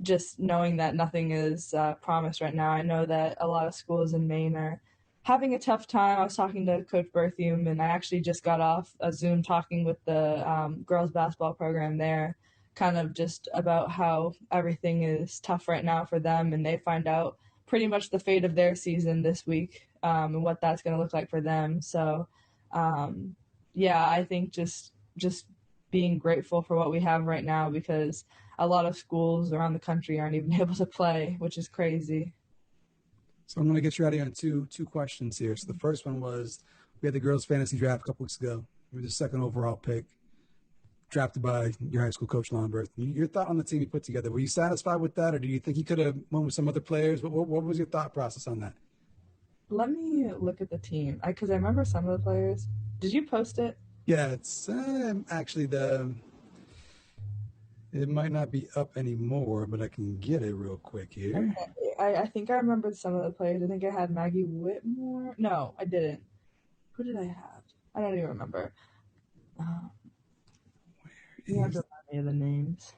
Just knowing that nothing is promised right now. I know that a lot of schools in Maine are having a tough time. I was talking to Coach Berthium, and I actually just got off a Zoom talking with the girls basketball program there, kind of just about how everything is tough right now for them, and they find out pretty much the fate of their season this week and what that's going to look like for them. So, yeah, I think just being grateful for what we have right now because a lot of schools around the country aren't even able to play, which is crazy. So I'm going to get you out of here on two questions here. So the first one was, we had the girls' fantasy draft a couple weeks ago. You were the second overall pick, drafted by your high school coach, Longworth. Your thought on the team you put together, were you satisfied with that, or do you think you could have went with some other players? What was your thought process on that? Let me look at the team, because I remember some of the players. Did you post it? Yeah, it's actually it might not be up anymore, but I can get it real quick here. Okay. I think I remembered some of the players. I think I had Maggie Whitmore. No, I didn't. Who did I have? I don't even remember. You have to remind me of the names.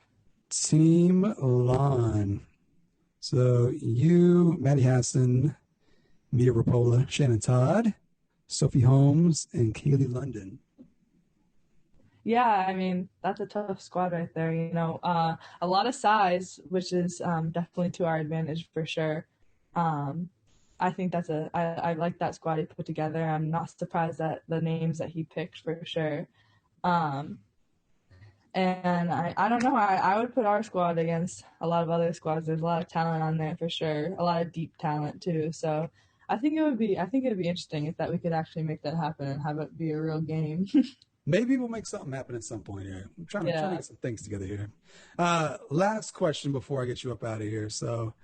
Team Lawn. So you, Maddie Hassan, Mia Rapola, Shannon Todd, Sophie Holmes, and Kaylee London. Yeah, I mean, that's a tough squad right there. A lot of size, which is definitely to our advantage for sure. I think I like that squad he put together. I'm not surprised at the names that he picked for sure. And I don't know, I would put our squad against a lot of other squads. There's a lot of talent on there for sure, a lot of deep talent too. So I think it'd be interesting if that we could actually make that happen and have it be a real game. Maybe we'll make something happen at some point here. I'm trying to get some things together here. Last question before I get you up out of here. So,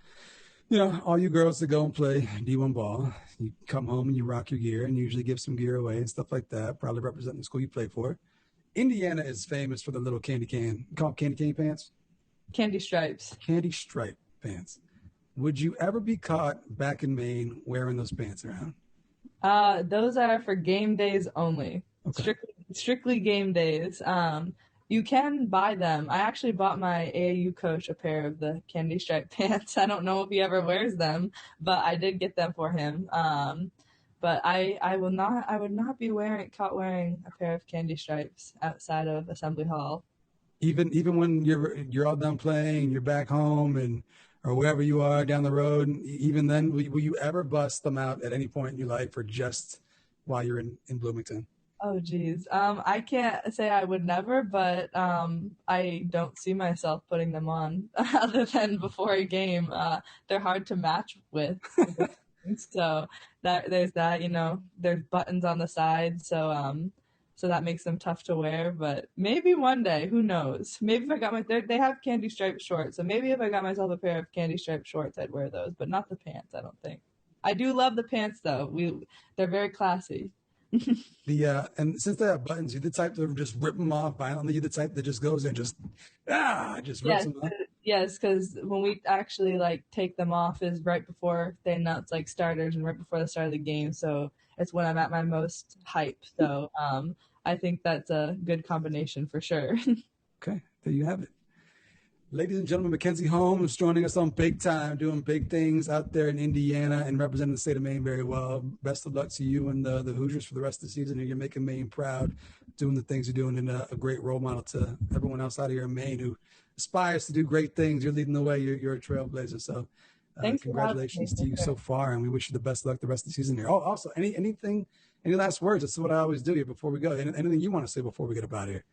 all you girls that go and play D1 ball, you come home and you rock your gear and usually give some gear away and stuff like that, probably representing the school you play for. Indiana is famous for the little candy cane pants? Candy stripes. Candy stripe pants. Would you ever be caught back in Maine wearing those pants around? Those are for game days only. Okay. Strictly game days. You can buy them. I actually bought my AAU coach a pair of the candy stripe pants. I don't know if he ever wears them, but I did get them for him. But I would not be caught wearing a pair of candy stripes outside of Assembly Hall. Even when you're all done playing, you're back home or wherever you are down the road, even then, will you ever bust them out at any point in your life or just while you're in Bloomington? Oh, geez. I can't say I would never, but I don't see myself putting them on other than before a game. They're hard to match with. So there's that, there's buttons on the side. So that makes them tough to wear, but maybe one day, who knows? Maybe if I got they have candy striped shorts. So maybe if I got myself a pair of candy striped shorts, I'd wear those, but not the pants, I don't think. I do love the pants though. They're very classy. And since they have buttons, you're the type to just rip them off violently. You're the type that just goes and just rips them off. Yes, because when we actually take them off is right before they announce starters and right before the start of the game. So it's when I'm at my most hype. So I think that's a good combination for sure. Okay, there you have it. Ladies and gentlemen, Mackenzie Holmes joining us on Big Time, doing big things out there in Indiana and representing the state of Maine very well. Best of luck to you and the Hoosiers for the rest of the season. You're making Maine proud, doing the things you're doing, and a great role model to everyone else out here in Maine who aspires to do great things. You're leading the way. You're a trailblazer. So congratulations to you so far, and we wish you the best luck the rest of the season here. Oh, also, any last words? That's what I always do here before we go. Anything you want to say before we get up out of here?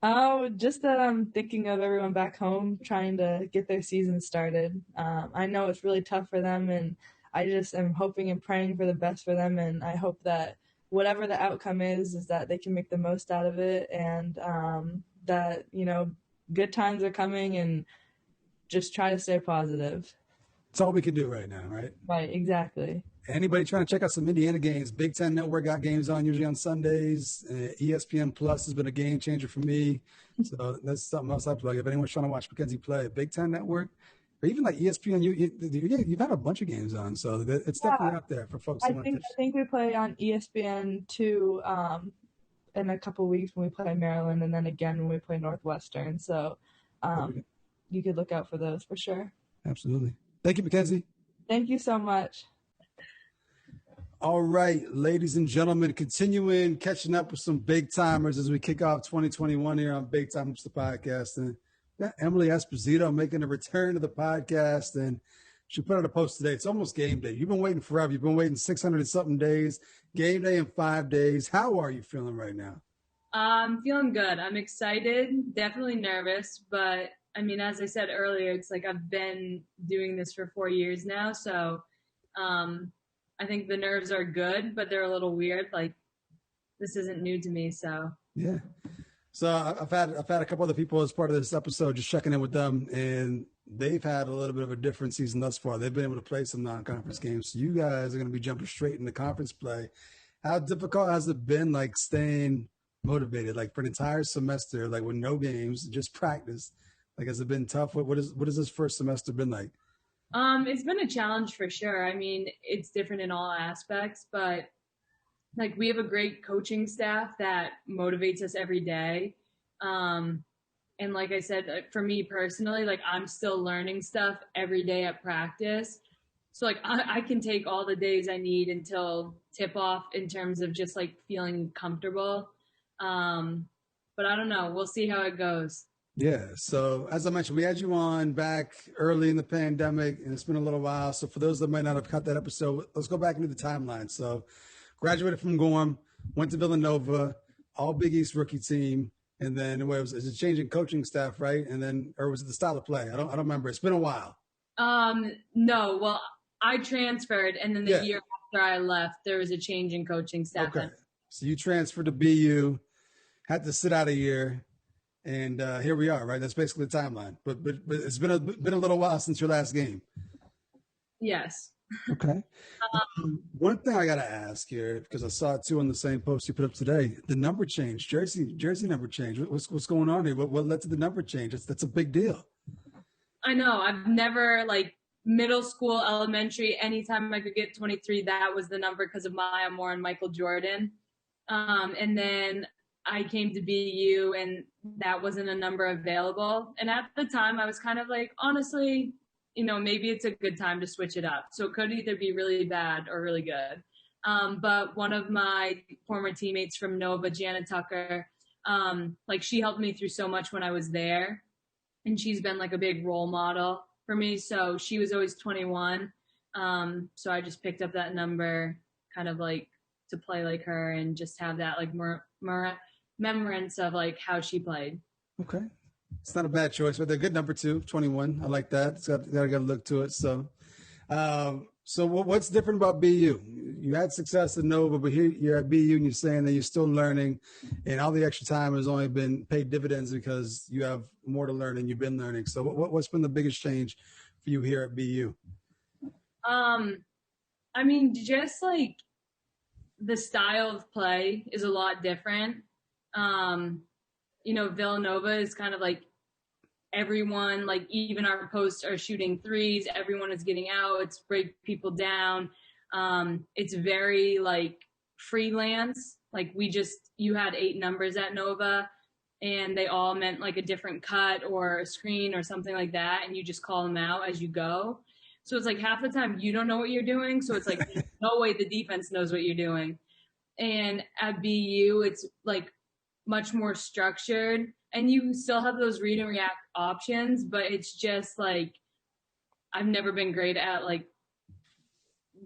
Oh, just that I'm thinking of everyone back home trying to get their season started. I know it's really tough for them, and I just am hoping and praying for the best for them, and I hope that whatever the outcome is that they can make the most out of it, and that, good times are coming, and just try to stay positive. It's all we can do right now, right? Right, exactly. Anybody trying to check out some Indiana games, Big Ten Network got games on usually on Sundays. ESPN Plus has been a game changer for me. So that's something else I plug. If anyone's trying to watch Mackenzie play, Big Ten Network, or even ESPN, you've had a bunch of games on. So it's definitely out there for folks. I think we play on ESPN too in a couple of weeks when we play Maryland, and then again when we play Northwestern. So you could look out for those for sure. Absolutely. Thank you, Mackenzie. Thank you so much. All right, ladies and gentlemen, continuing catching up with some big timers as we kick off 2021 here on Big Time Hoops, the podcast. And Emily Esposito making a return to the podcast, and she put out a post today. It's almost game day. You've been waiting forever. You've been waiting 600 and something days. Game day in 5 days. How are you feeling right now? I'm feeling good. I'm excited, definitely nervous, but I mean, as I said earlier, it's like I've been doing this for 4 years now. So I think the nerves are good, but they're a little weird. Like this isn't new to me. So Yeah. So I've had a couple other people as part of this episode, just checking in with them, and they've had a little bit of a different season thus far. They've been able to play some non-conference games. So you guys are going to be jumping straight into conference play. How difficult has it been, like staying motivated, like for an entire semester, like with no games, just practice? Like, has it been tough? What is this first semester been like? it's been a challenge for sure. I mean, it's different in all aspects, but like we have a great coaching staff that motivates us every day. Um, and like I said, for me personally, like I'm still learning stuff every day at practice. So like I can take all the days I need until tip off in terms of just like feeling comfortable. But I don't know. We'll see how it goes. Yeah. So as I mentioned, we had you on back early in the pandemic, and it's been a little while. So for those that might not have caught that episode, let's go back into the timeline. So graduated from Gorham, went to Villanova, all Big East rookie team, and then is it changing coaching staff, right? And then, or was it the style of play? I don't remember. It's been a while. No. Well, I transferred, and then the year after I left, there was a change in coaching staff. Okay. So you transferred to BU, had to sit out a year, and here we are, right? That's basically the timeline. But it's been a little while since your last game. Yes. Okay. One thing I got to ask here, because I saw it too on the same post you put up today, the number change, jersey number change. What's going on here? What led to the number change? That's a big deal. I know. I've never like middle school, elementary, anytime I could get 23, that was the number because of Maya Moore and Michael Jordan. And then I came to BU and that wasn't a number available. And at the time I was kind of like, honestly, maybe it's a good time to switch it up. So it could either be really bad or really good. But one of my former teammates from Nova, Jana Tucker, like she helped me through so much when I was there. And she's been like a big role model for me. So she was always 21. So I just picked up that number kind of like to play like her and just have that like remembrance of like how she played. Okay. It's not a bad choice, but they're good number 2, 21. I like that. It's got a look to it. So, what's different about BU? You had success at Nova, but here you're at BU and you're saying that you're still learning, and all the extra time has only been paid dividends because you have more to learn and you've been learning. So, what's been the biggest change for you here at BU? I mean, just like the style of play is a lot different. Villanova is kind of like everyone, like even our posts are shooting threes. Everyone is getting out. It's break people down. It's very like freelance. Like you had 8 numbers at Nova and they all meant like a different cut or a screen or something like that. And you just call them out as you go. So it's like half the time you don't know what you're doing. So it's like, no way the defense knows what you're doing. And at BU, it's like much more structured and you still have those read and react options, but it's just like, I've never been great at like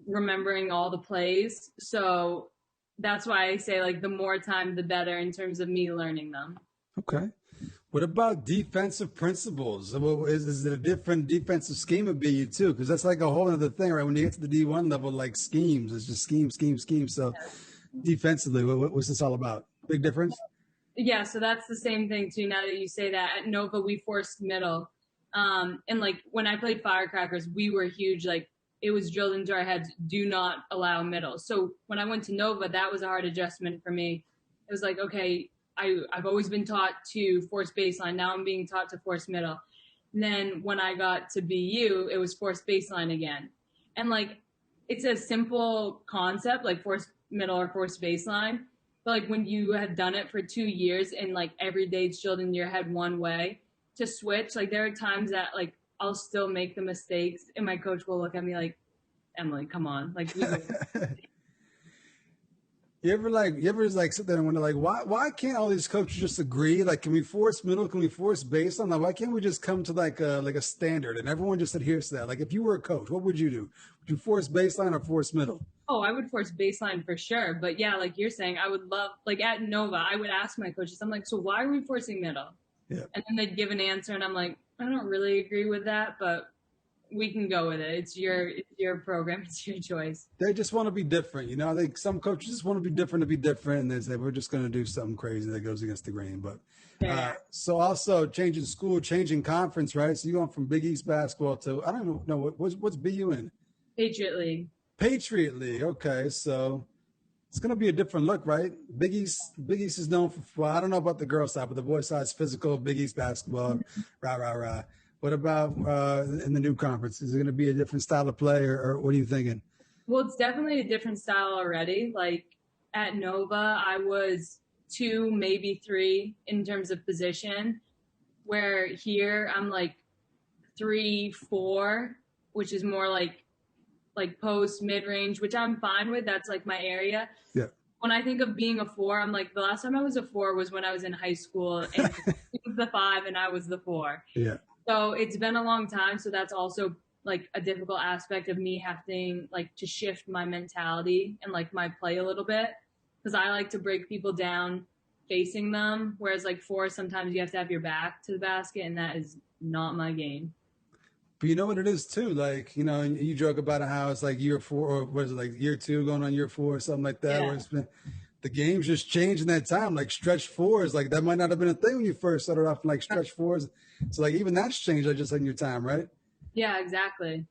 remembering all the plays. So that's why I say like the more time, the better in terms of me learning them. Okay. What about defensive principles? Is it a different defensive scheme at BU too? Because that's like a whole other thing, right? When you get to the D1 level, like schemes, it's just scheme. So defensively, what's this all about? Big difference? Yeah, so that's the same thing too. Now that you say that, at Nova we forced middle, and like when I played Firecrackers, we were huge. Like it was drilled into our heads: do not allow middle. So when I went to Nova, that was a hard adjustment for me. It was like, okay, I've always been taught to force baseline. Now I'm being taught to force middle. And then when I got to BU, it was force baseline again, and like it's a simple concept, like force middle or force baseline. But like when you have done it for 2 years and like every day it's drilled in your head one way to switch, like there are times that like I'll still make the mistakes and my coach will look at me like, Emily, come on. Like, you ever sit there and wonder like, why can't all these coaches just agree? Like, can we force middle? Can we force baseline? Like, why can't we just come to like a standard and everyone just adheres to that? Like if you were a coach, what would you do? Would you force baseline or force middle? Oh, I would force baseline for sure. But yeah, like you're saying, I would love, like at Nova, I would ask my coaches, I'm like, so why are we forcing middle? Yeah. And then they'd give an answer, and I'm like, I don't really agree with that, but we can go with it. It's your program. It's your choice. They just want to be different. You know, I think some coaches just want to be different to be different. And they say, we're just going to do something crazy that goes against the grain. But so also changing school, changing conference, right? So you're going from Big East basketball to, I don't even know, what's BU in? Patriot League. Patriot League. Okay. So it's going to be a different look, right? Big East is known for, well, I don't know about the girls side, but the boys side is physical, Big East basketball, rah, rah, rah. What about in the new conference? Is it going to be a different style of play, or what are you thinking? Well, it's definitely a different style already. Like at Nova, I was 2, maybe 3 in terms of position, where here I'm like 3, 4, which is more like post, mid-range, which I'm fine with. That's like my area. Yeah. When I think of being a 4, I'm like, the last time I was a 4 was when I was in high school, and it was the 5 and I was the 4. Yeah. So it's been a long time. So that's also like a difficult aspect of me having like to shift my mentality and like my play a little bit, because I like to break people down facing them. Whereas like 4, sometimes you have to have your back to the basket, and that is not my game. But you know what it is too? Like, you know, you joke about how it's like year 4, or what is it, like year 2 going on year 4 or something like that. Yeah. Where it's been, the game's just changed in that time. Like stretch 4s, like that might not have been a thing when you first started off in like stretch 4s. So like even that's changed like just in your time, right? Yeah, exactly.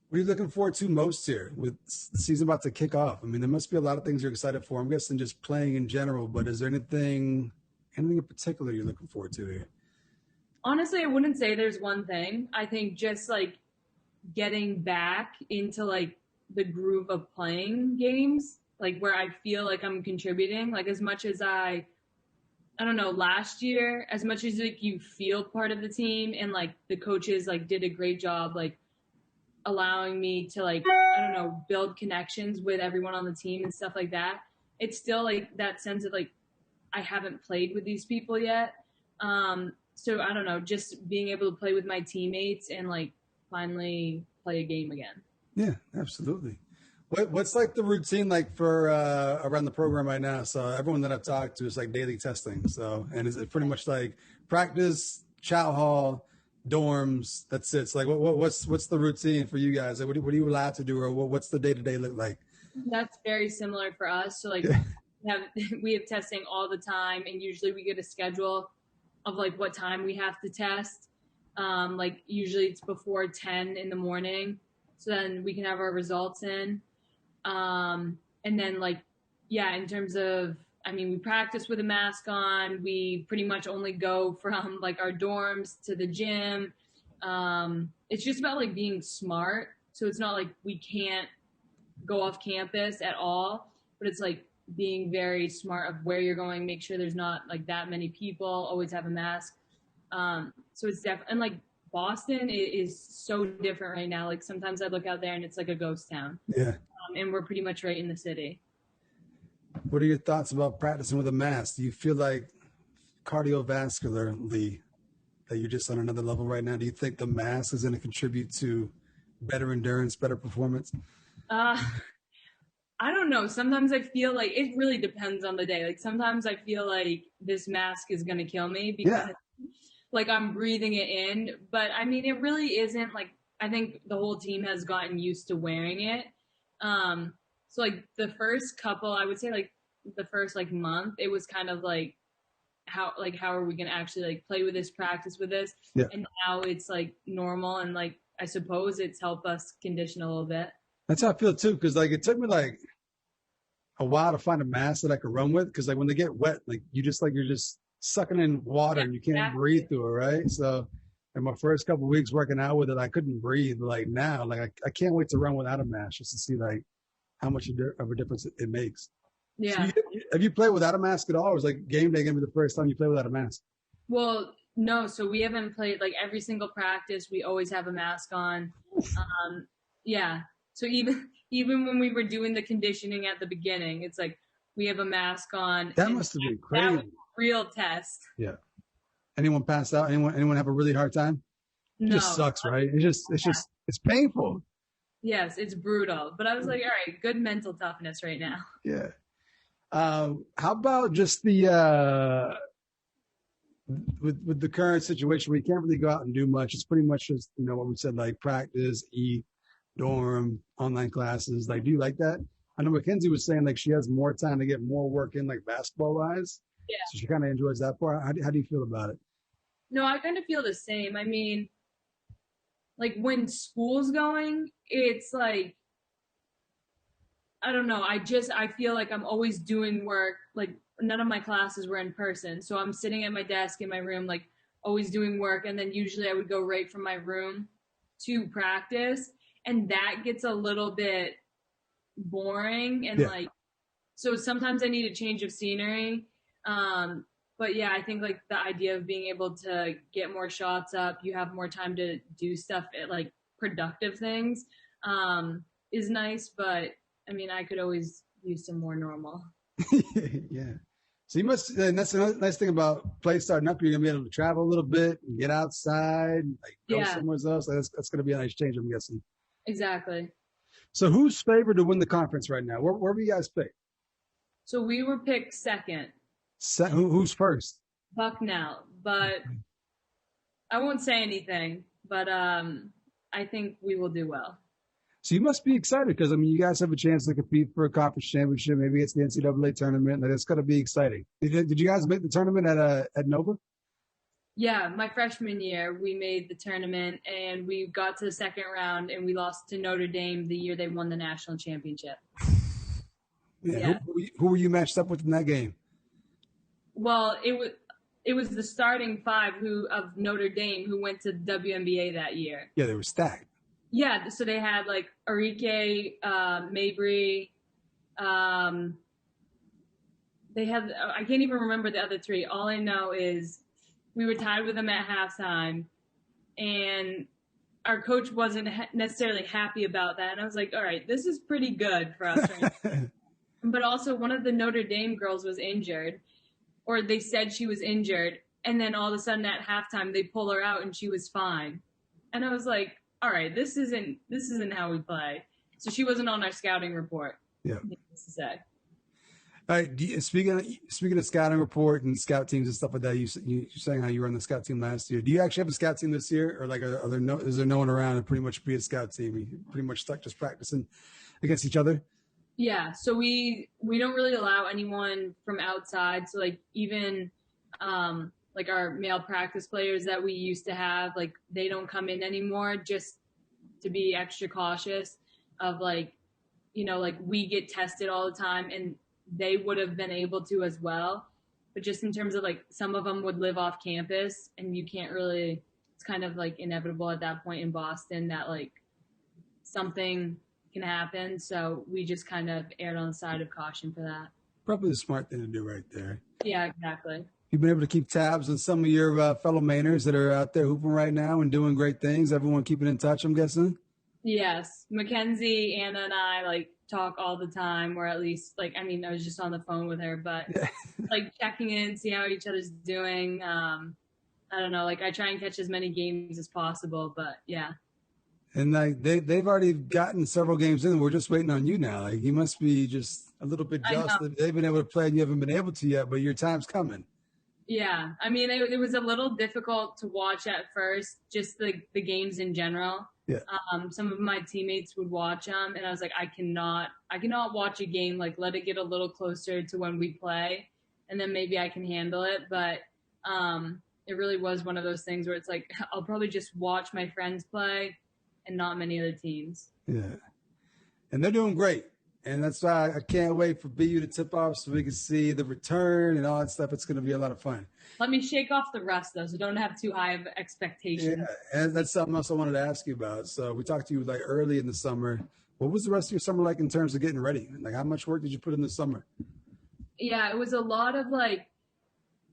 What are you looking forward to most here with the season about to kick off? I mean, there must be a lot of things you're excited for. I'm guessing just playing in general, but is there anything in particular you're looking forward to here? Honestly, I wouldn't say there's one thing. I think just like getting back into like the groove of playing games, like where I feel like I'm contributing, like as much as I don't know, last year, as much as like you feel part of the team and like the coaches like did a great job like allowing me to like, I don't know, build connections with everyone on the team and stuff like that. It's still like that sense of like I haven't played with these people yet. So I don't know, just being able to play with my teammates and like finally play a game again. Yeah, absolutely. What's like the routine like for around the program right now? So everyone that I've talked to is like daily testing. So, and is it pretty much like practice, chow hall, dorms? That's it. It's like what's the routine for you guys? Like, what are you allowed to do, or what's the day to day look like? That's very similar for us. So like we have testing all the time, and usually we get a schedule of like what time we have to test. Like usually it's before 10 in the morning, so then we can have our results in. And then like, yeah, in terms of, I mean, we practice with a mask on. We pretty much only go from like our dorms to the gym. It's just about like being smart. So it's not like we can't go off campus at all, but it's like being very smart of where you're going, make sure there's not like that many people, always have a mask. So it's definitely, and like Boston is so different right now. Like sometimes I look out there and it's like a ghost town. Yeah. And we're pretty much right in the city. What are your thoughts about practicing with a mask? Do you feel like cardiovascularly that you're just on another level right now? Do you think the mask is going to contribute to better endurance, better performance? I don't know. Sometimes I feel like it really depends on the day. Like sometimes I feel like this mask is going to kill me because like I'm breathing it in. But I mean, it really isn't. Like I think the whole team has gotten used to wearing it. So like the first couple, I would say like the first like month, it was kind of like how are we going to actually like play with this, practice with this? Yeah. And now it's like normal. And like, I suppose it's helped us condition a little bit. That's how I feel too. Cause like it took me like a while to find a mask that I could run with. Cause like when they get wet, like you're just sucking in water and you can't breathe through it. Right. So in my first couple of weeks working out with it, I couldn't breathe. Like now, like I can't wait to run without a mask just to see like how much of a difference it makes. Yeah. So have you played without a mask at all? Or was like game day going to be the first time you play without a mask? Well, no. So we haven't played like every single practice. We always have a mask on. Yeah. So even when we were doing the conditioning at the beginning, it's like we have a mask on. That must have been crazy. That was a real test. Yeah. Anyone pass out? Anyone have a really hard time? It No. just sucks, right? It's painful. Yes, it's brutal. But I was like, all right, good mental toughness right now. Yeah. How about just the with the current situation, we can't really go out and do much. It's pretty much just, what we said, like practice, eat, dorm, online classes. Like, do you like that? I know Mackenzie was saying like she has more time to get more work in, like basketball wise. Yeah. So she kind of enjoys that part. How do you feel about it? No, I kind of feel the same. I mean, like when school's going, it's like, I don't know. I feel like I'm always doing work. Like none of my classes were in person. So I'm sitting at my desk in my room, like always doing work. And then usually I would go right from my room to practice. And that gets a little bit boring. And like, so sometimes I need a change of scenery. But yeah, I think like the idea of being able to get more shots up, you have more time to do stuff like productive things, is nice. But I mean, I could always use some more normal. Yeah. So you must, and that's another nice thing about play starting up. You're gonna be able to travel a little bit and get outside, like go somewhere else. That's gonna be a nice change, I'm guessing. Exactly. So who's favored to win the conference right now? Where were you guys picked? So we were picked second. Who's first? Bucknell, but I won't say anything. But I think we will do well. So you must be excited because, I mean, you guys have a chance to compete for a conference championship. Maybe it's the NCAA tournament. Like, it's going to be exciting. Did you guys make the tournament at Nova? Yeah, my freshman year, we made the tournament, and we got to the second round, and we lost to Notre Dame the year they won the national championship. Yeah. Who were you matched up with in that game? Well, it was the starting five of Notre Dame who went to the WNBA that year. Yeah, they were stacked. Yeah, so they had like Arike, Mabry. They had, I can't even remember the other three. All I know is we were tied with them at halftime, and our coach wasn't necessarily happy about that. And I was like, all right, this is pretty good for us right now. But also one of the Notre Dame girls was injured, or they said she was injured. And then all of a sudden at halftime, they pull her out and she was fine. And I was like, all right, this isn't how we play. So she wasn't on our scouting report. Yeah. Needless to say. All right. Speaking of scouting report and scout teams and stuff like that, you're saying how you were on the scout team last year. Do you actually have a scout team this year, or like is there no one around to pretty much be a scout team? You pretty much stuck just practicing against each other. Yeah. So we don't really allow anyone from outside. So like even like our male practice players that we used to have, like they don't come in anymore, just to be extra cautious of like, like we get tested all the time, and they would have been able to as well. But just in terms of like some of them would live off campus, and you can't really, it's kind of like inevitable at that point in Boston that like something can happen. So we just kind of erred on the side of caution for that. Probably the smart thing to do right there. Yeah, exactly. You've been able to keep tabs on some of your fellow Mainers that are out there hooping right now and doing great things. Everyone keeping in touch, I'm guessing? Yes. Mackenzie, Anna, and I like talk all the time, or at least like, I mean, I was just on the phone with her, but like checking in, see how each other's doing. I don't know, like I try and catch as many games as possible, but yeah. And like they've already gotten several games in. We're just waiting on you now. Like you must be just a little bit jealous that they've been able to play and you haven't been able to yet, but your time's coming. Yeah, I mean, it was a little difficult to watch at first, just the games in general. Yeah. Some of my teammates would watch them, and I was like, I cannot watch a game. Like, let it get a little closer to when we play, and then maybe I can handle it. But it really was one of those things where it's like, I'll probably just watch my friends play and not many other teams. Yeah, and they're doing great. And that's why I can't wait for BU to tip off so we can see the return and all that stuff. It's going to be a lot of fun. Let me shake off the rust, though, so don't have too high of expectations. Yeah, and that's something else I wanted to ask you about. So we talked to you like early in the summer. What was the rest of your summer like in terms of getting ready? Like how much work did you put in the summer? Yeah, it was a lot of like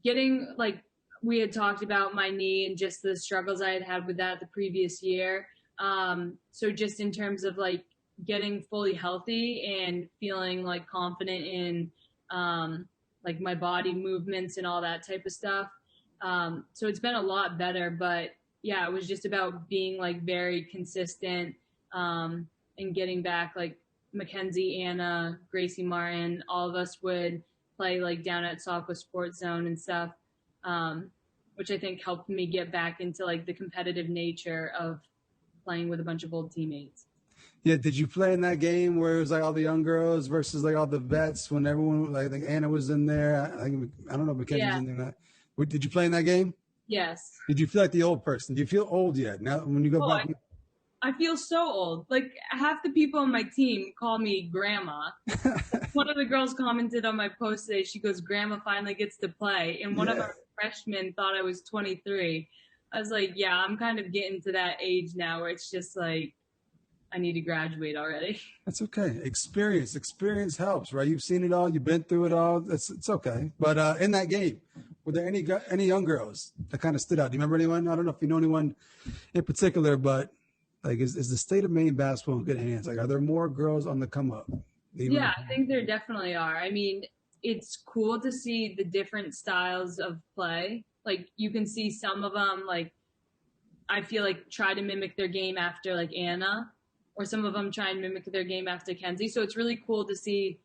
getting like we had talked about my knee and just the struggles I had with that the previous year. So just in terms of like getting fully healthy and feeling like confident in like my body movements and all that type of stuff. So it's been a lot better, but yeah, it was just about being like very consistent and getting back. Like Mackenzie, Anna, Gracie Martin, all of us would play like down at Saco Sports Zone and stuff. And which I think helped me get back into like the competitive nature of playing with a bunch of old teammates. Yeah, did you play in that game where it was like all the young girls versus like all the vets when everyone like Anna was in there? I don't know if Mackenzie was in there or not. Did you play in that game? Yes. Did you feel like the old person? Do you feel old yet? Now when you go back? I feel so old. Like half the people on my team call me grandma. One of the girls commented on my post today. She goes, "Grandma finally gets to play." And one of our freshmen thought I was 23. I was like, yeah, I'm kind of getting to that age now where it's just like, I need to graduate already. That's okay. Experience helps, right? You've seen it all. You've been through it all. It's okay. But in that game, were there any young girls that kind of stood out? Do you remember anyone? I don't know if you know anyone in particular, but like, is the state of Maine basketball in good hands? Like, are there more girls on the come up? Yeah, I think there definitely are. I mean, it's cool to see the different styles of play. Like, you can see some of them, like, I feel like try to mimic their game after like Anna, or some of them try and mimic their game after Kenzie. So it's really cool to see,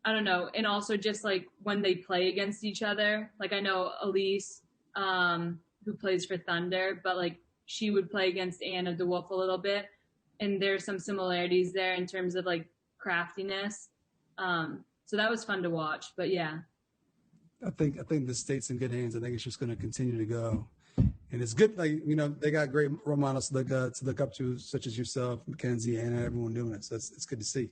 I don't know, and also just like when they play against each other. Like I know Elise, who plays for Thunder, but like she would play against Anna DeWolfe a little bit. And there's some similarities there in terms of like craftiness. So that was fun to watch, but yeah. I think the state's in good hands. I think it's just going to continue to go. And it's good, like, you know, they got great role models to look up to, such as yourself, Mackenzie, Anna, everyone doing it. So it's good to see.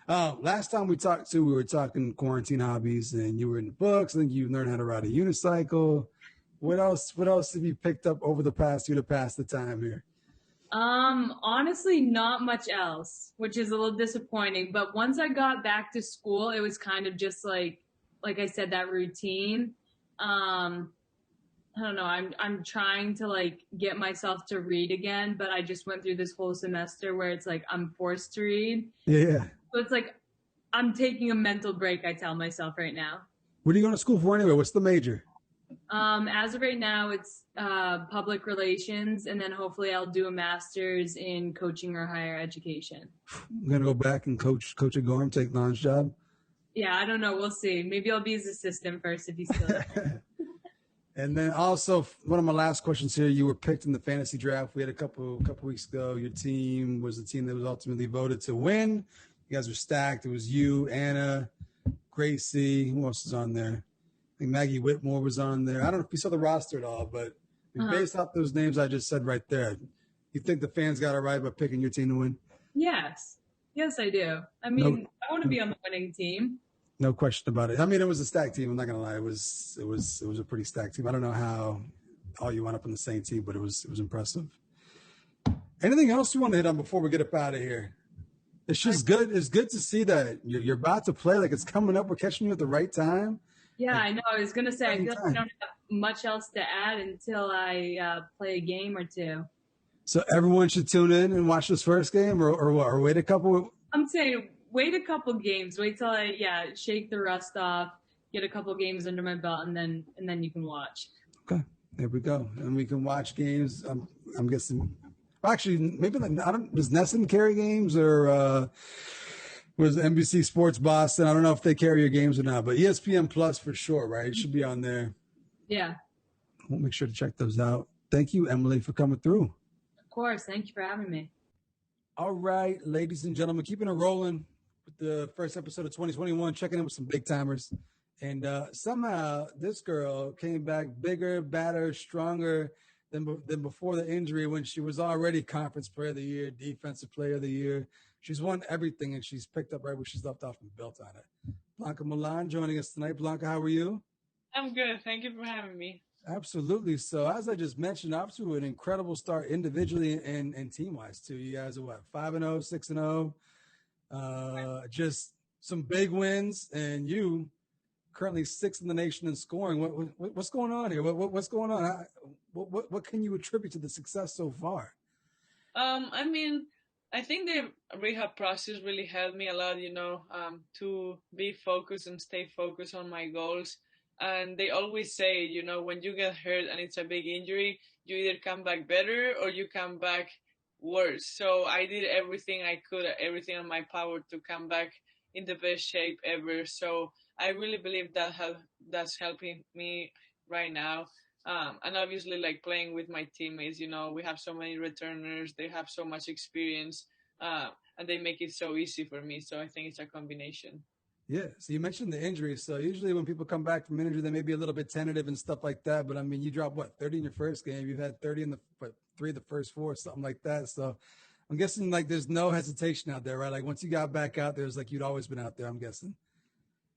Last time we talked, we were talking quarantine hobbies, and you were in the books. I think you learned how to ride a unicycle. What else have you picked up over the past year to pass the time here? Honestly, not much else, which is a little disappointing. But once I got back to school, it was kind of just like I said, that routine. I don't know. I'm trying to like get myself to read again, but I just went through this whole semester where it's like I'm forced to read. Yeah. So it's like I'm taking a mental break, I tell myself right now. What are you going to school for anyway? What's the major? As of right now, it's public relations, and then hopefully I'll do a master's in coaching or higher education. I'm going to go back and coach a Gorham, take Lon's job. Yeah, I don't know. We'll see. Maybe I'll be his assistant first if he's still there. And then also, one of my last questions here, you were picked in the fantasy draft. We had a couple weeks ago. Your team was the team that was ultimately voted to win. You guys were stacked. It was you, Anna, Gracie. Who else is on there? I think Maggie Whitmore was on there. I don't know if you saw the roster at all, but based off those names I just said right there, you think the fans got it right by picking your team to win? Yes, I do. I mean, I want to be on the winning team. No question about it. I mean, it was a stacked team. I'm not gonna lie. It was a pretty stacked team. I don't know how all you wound up on the same team, but it was impressive. Anything else you want to hit on before we get up out of here? It's just good. It's good to see that you're about to play. Like, it's coming up. We're catching you at the right time. Yeah, I know. I was gonna say I feel like I don't have much else to add until I play a game or two. So everyone should tune in and watch this first game, or wait a couple. I'm saying wait a couple games. Wait till I shake the rust off, get a couple games under my belt, and then you can watch. Okay, there we go, and we can watch games. I'm guessing. Actually, maybe does Nesson carry games, or was NBC Sports Boston? I don't know if they carry your games or not, but ESPN Plus for sure, right? It should be on there. Yeah. We'll make sure to check those out. Thank you, Emily, for coming through. Of course. Thank you for having me. All right, ladies and gentlemen, keeping it rolling with the first episode of 2021, checking in with some big timers. And somehow this girl came back bigger, badder, stronger than before the injury, when she was already Conference Player of the Year, Defensive Player of the Year. She's won everything, and she's picked up right where she's left off and built on it. Blanca Millan joining us tonight. Blanca, how are you? I'm good. Thank you for having me. Absolutely. So as I just mentioned, off to an incredible start individually and team-wise too. You guys are what, 5-0, 6-0, just some big wins, and you currently 6th in the nation in scoring. What's going on here? What's going on? What can you attribute to the success so far? I mean, I think the rehab process really helped me a lot, to be focused and stay focused on my goals. And they always say, when you get hurt and it's a big injury, you either come back better or you come back worse. So I did everything I could, everything in my power to come back in the best shape ever. So I really believe that's helping me right now. And obviously, like playing with my teammates, we have so many returners, they have so much experience, and they make it so easy for me. So I think it's a combination. Yeah. So you mentioned the injuries. So usually when people come back from injury, they may be a little bit tentative and stuff like that. But I mean, you dropped what, 30 in your first game? You've had 30 in the three of the first four, something like that. So I'm guessing like there's no hesitation out there, right? Like once you got back out there, it's like you'd always been out there, I'm guessing.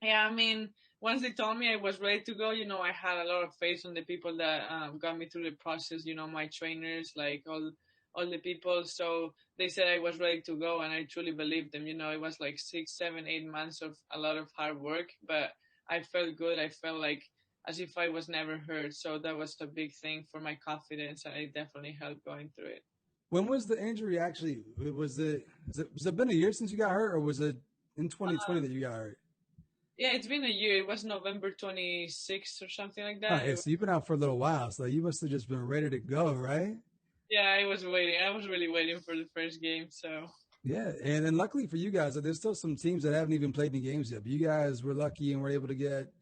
Yeah, I mean, once they told me I was ready to go, I had a lot of faith on the people that got me through the process. My trainers, like all the people. So they said I was ready to go, and I truly believed them. It was like 6, 7, 8 months of a lot of hard work, but I felt good. I felt like as if I was never hurt. So that was a big thing for my confidence, and it definitely helped going through it. When was the injury actually? Was it been a year since you got hurt, or was it in 2020 that you got hurt? Yeah, it's been a year. It was November 26th or something like that. Oh, yeah, so you've been out for a little while. So you must have just been ready to go, right? Yeah, I was waiting. I was really waiting for the first game. So yeah, and then luckily for you guys, there's still some teams that haven't even played any games yet. But you guys were lucky and were able to get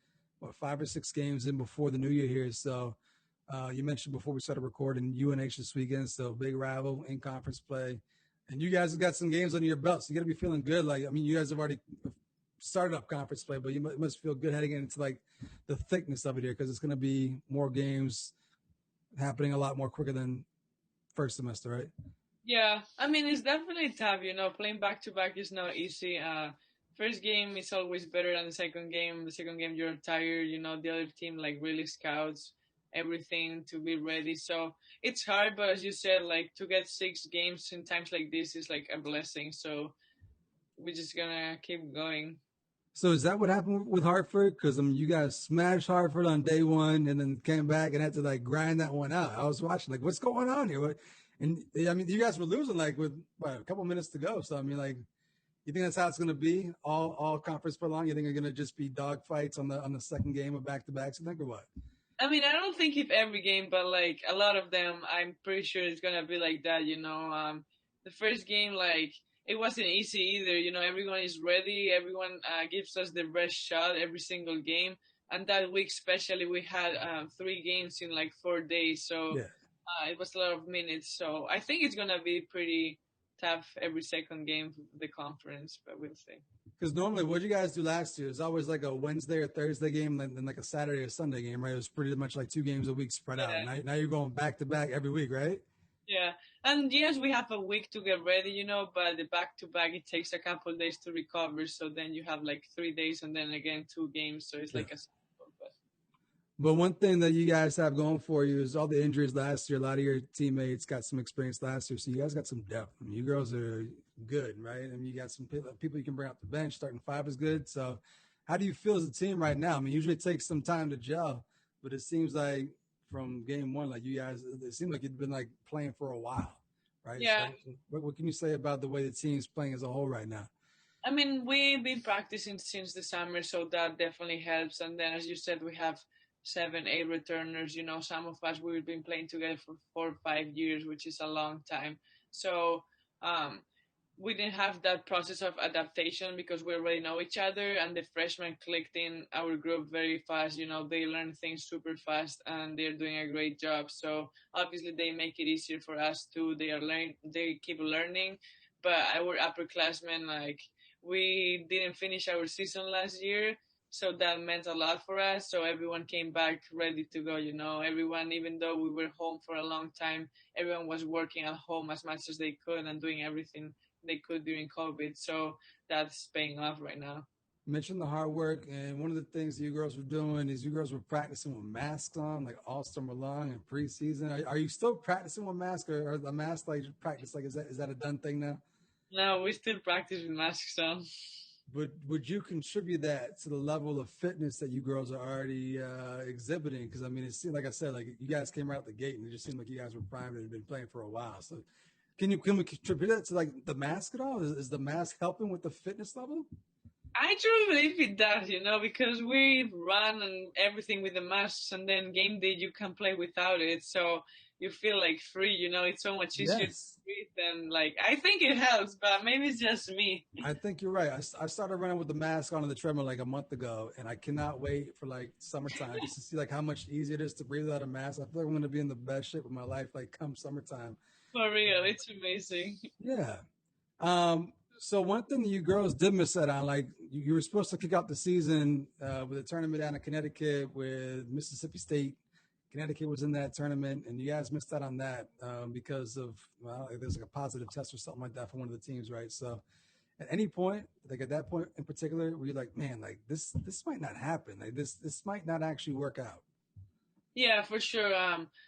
5 or 6 games in before the new year here. So you mentioned before we started recording UNH this weekend, so big rival in conference play, and you guys have got some games under your belt, so you got to be feeling good. Like I mean, you guys have already started up conference play, but you must feel good heading into like the thickness of it here because it's going to be more games happening a lot more quicker than first semester, right? Yeah, I mean it's definitely tough. Playing back to back is not easy. First game is always better than the second game. The second game you're tired. The other team like really scouts everything to be ready. So it's hard, but as you said, like to get 6 games in times like this is like a blessing. So we're just gonna keep going. So is that what happened with Hartford? Because you guys smashed Hartford on day one and then came back and had to like grind that one out. I was watching like, what's going on here? And I mean, you guys were losing like with a couple minutes to go. So I mean, like, you think that's how it's going to be all conference for long? You think you're going to just be dog fights on the second game of back to backs? You think or what? I mean, I don't think if every game, but like a lot of them, I'm pretty sure it's gonna be like that. The first game, like it wasn't easy either. Everyone is ready. Everyone gives us the best shot every single game. And that week, especially, we had 3 games in like 4 days. So it was a lot of minutes. So I think it's going to be pretty tough every second game of the conference, but we'll see. Because normally what did you guys do last year? It's always like a Wednesday or Thursday game and then like a Saturday or Sunday game, right? It was pretty much like 2 games a week spread out. Now you're going back to back every week, right? Yeah. And yes, we have a week to get ready, but the back-to-back, it takes a couple of days to recover. So then you have like 3 days and then again 2 games. So it's like a cycle. But one thing that you guys have going for you is all the injuries last year. A lot of your teammates got some experience last year. So you guys got some depth. I mean, you girls are good, right? I mean, you got some people you can bring off the bench. Starting 5 is good. So how do you feel as a team right now? I mean, usually it takes some time to gel, but it seems like from game one, like you guys, it seems like you've been like playing for a while, right? Yeah. So what can you say about the way the team's playing as a whole right now? I mean, we've been practicing since the summer, so that definitely helps. And then, as you said, we have 7, 8 returners. Some of us, we've been playing together for 4 or 5 years, which is a long time. So we didn't have that process of adaptation because we already know each other, and the freshmen clicked in our group very fast. They learn things super fast, and they're doing a great job. So obviously, they make it easier for us too. They keep learning, but our upperclassmen, like, we didn't finish our season last year, so that meant a lot for us. So everyone came back ready to go. Everyone, even though we were home for a long time, everyone was working at home as much as they could and doing everything they could during COVID. So that's paying off right now. You mentioned the hard work, and one of the things that you girls were doing is you girls were practicing with masks on, like all summer long and preseason. Are you still practicing with masks, or the mask like practice? Like, is that a done thing now? No, we still practice with masks on. But would you contribute that to the level of fitness that you girls are already exhibiting? Because I mean, it seemed like I said, like you guys came right out the gate, and it just seemed like you guys were primed and had been playing for a while. So, can we contribute that to like the mask at all? Is the mask helping with the fitness level? I truly believe it does, because we run and everything with the masks, and then game day you can play without it. So, you feel like free, it's so much easier to Yes. breathe, and like I think it helps, but maybe it's just me. I think you're right. I started running with the mask on the treadmill like a month ago, and I cannot wait for like summertime just to see like how much easier it is to breathe without a mask. I feel like I'm going to be in the best shape of my life like come summertime. For real, it's amazing. Yeah. So one thing that you girls did miss out on, like you were supposed to kick out the season with a tournament down in Connecticut with Mississippi State. Connecticut was in that tournament, and you guys missed out on that because of well, there's like a positive test or something like that for one of the teams, right? So, at any point, like at that point in particular, were you like, man, like this might not happen, like this might not actually work out? Yeah, for sure.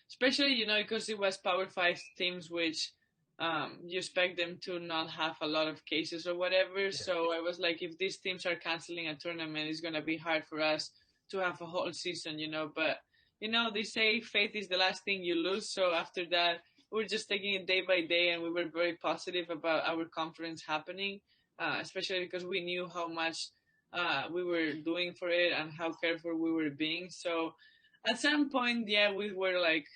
Especially because it was Power Five teams, which you expect them to not have a lot of cases or whatever. Yeah. So I was like, if these teams are canceling a tournament, it's gonna be hard for us to have a whole season. But they say faith is the last thing you lose. So after that, we're just taking it day by day, and we were very positive about our conference happening, especially because we knew how much we were doing for it and how careful we were being. So at some point, yeah, we were like,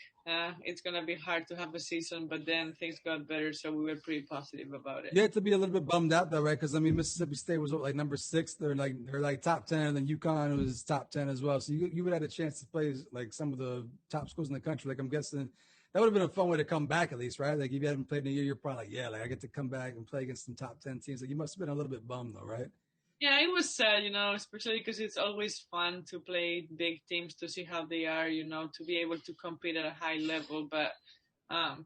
it's gonna be hard to have a season, but then things got better, so we were pretty positive about it. You had to be a little bit bummed out though, right? Because I mean, Mississippi State was what, like number 6. They're like top 10, and then UConn was top 10 as well. So you would have had a chance to play like some of the top schools in the country. Like I'm guessing that would have been a fun way to come back at least, right? Like if you hadn't played in a year, you're probably like, yeah, like I get to come back and play against some top 10 teams. Like you must have been a little bit bummed though, right? Yeah, it was sad, especially because it's always fun to play big teams to see how they are, to be able to compete at a high level. But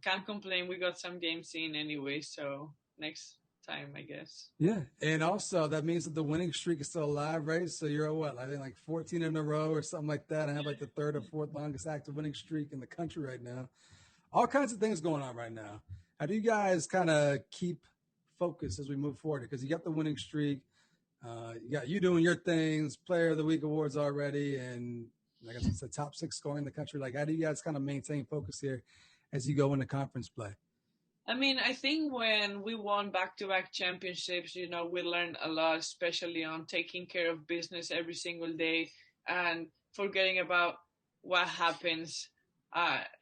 can't complain. We got some games in anyway, so next time, I guess. Yeah, and also that means that the winning streak is still alive, right? So you're at what, I think like 14 in a row or something like that. I have like the third or fourth longest active winning streak in the country right now. All kinds of things going on right now. How do you guys kind of keep focus as we move forward? Because you got the winning streak, you got you doing your things, Player of the Week awards already, and like I said, it's a top 6 scorer in the country. Like, how do you guys kind of maintain focus here as you go into conference play? I mean, I think when we won back-to-back championships, we learned a lot, especially on taking care of business every single day and forgetting about what happens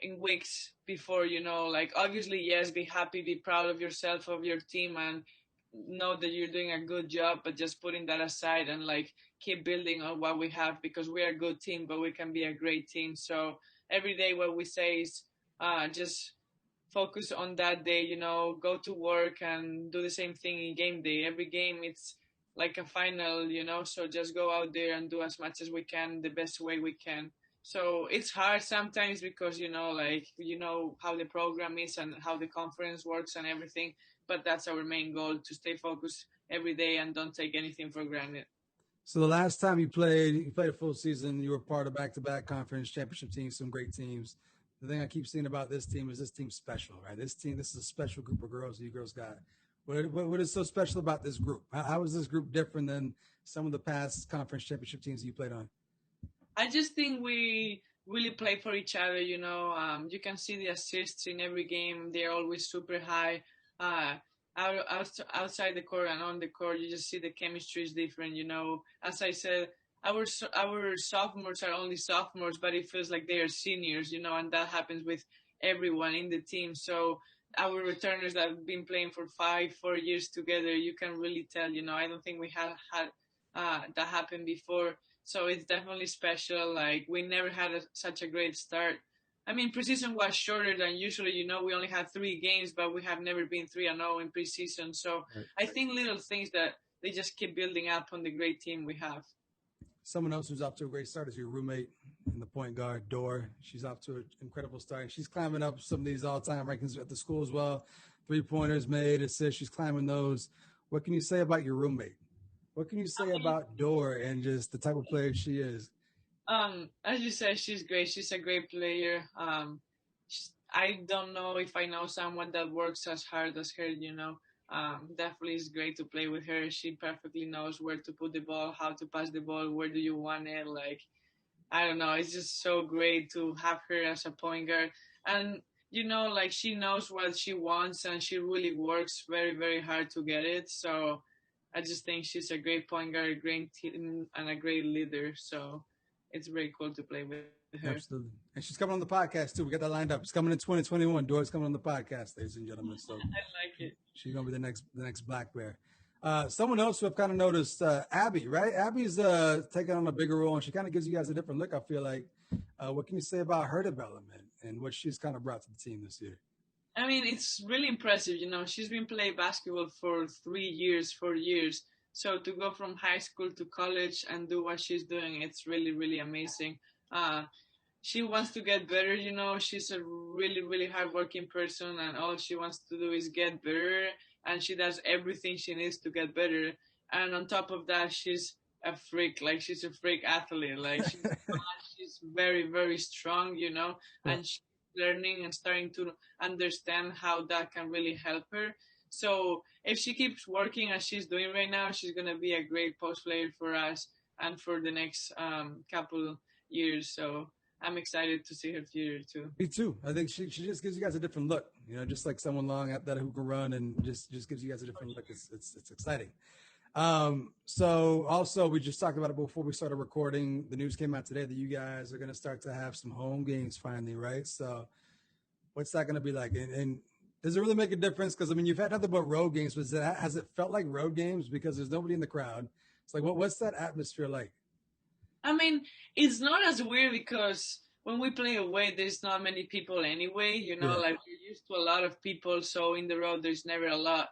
in weeks before, like obviously, yes, be happy, be proud of yourself, of your team, and know that you're doing a good job, but just putting that aside and like keep building on what we have, because we are a good team, but we can be a great team. So every day what we say is just focus on that day, go to work and do the same thing in game day. Every game it's like a final, so just go out there and do as much as we can the best way we can. So it's hard sometimes because like how the program is and how the conference works and everything, but that's our main goal, to stay focused every day and don't take anything for granted. So the last time you played a full season, you were part of back-to-back conference championship teams, some great teams. The thing I keep seeing about this team is this team's special, right? This is a special group of girls that you girls got. What is so special about this group? How is this group different than some of the past conference championship teams you played on? I just think we really play for each other, you can see the assists in every game. They're always super high. Outside the court and on the court, you just see the chemistry is different. As I said, our sophomores are only sophomores, but it feels like they are seniors. And that happens with everyone in the team. So our returners that have been playing for 4 years together, you can really tell. I don't think we have had that happen before. So it's definitely special. Like we never had such a great start. I mean, preseason was shorter than usually. We only had 3 games, but we have never been 3-0 in preseason. So Right. I think little things that they just keep building up on the great team we have. Someone else who's off to a great start is your roommate in the point guard, Dor. She's off to an incredible start. She's climbing up some of these all-time rankings at the school as well. 3-pointers made, assists. She's climbing those. What can you say about your roommate? What can you say about Dor and just the type of player she is? As you said, she's great. She's a great player. I don't know if I know someone that works as hard as her. Definitely it's great to play with her. She perfectly knows where to put the ball, how to pass the ball, where do you want it. Like, I don't know. It's just so great to have her as a point guard. And, like she knows what she wants and she really works very, very hard to get it. So I just think she's a great point guard, a great team, and a great leader. So it's very cool to play with. with her. Absolutely. And she's coming on the podcast too. We got that lined up. It's coming in 2021. Dora's coming on the podcast, ladies and gentlemen. So I like it. she's gonna be the next Black Bear. Someone else who I've kind of noticed, Abby, right? Abby's taking on a bigger role, and she kind of gives you guys a different look. I feel like. What can you say about her development and what she's kind of brought to the team this year? I mean, it's really impressive. She's been playing basketball for 3 years, 4 years. So to go from high school to college and do what she's doing, it's really, really amazing. She wants to get better. She's a really, really hardworking person, and all she wants to do is get better. And she does everything she needs to get better. And on top of that, she's a freak. Like, she's a freak athlete. Like, she's very, very strong, and she's learning and starting to understand how that can really help her. So if she keeps working as she's doing right now, she's going to be a great post player for us and for the next couple years. So I'm excited to see her future too. Me too. I think she just gives you guys a different look, just like someone long at that who can run and just gives you guys a different look. It's exciting. So also we just talked about it before we started recording. The news came out today that you guys are going to start to have some home games finally, right? So what's that going to be like? And does it really make a difference? Because, I mean, you've had nothing but road games, but has it felt like road games because there's nobody in the crowd? It's like, what's that atmosphere like? I mean, it's not as weird because when we play away, there's not many people anyway, like we're used to a lot of people. So in the road, there's never a lot.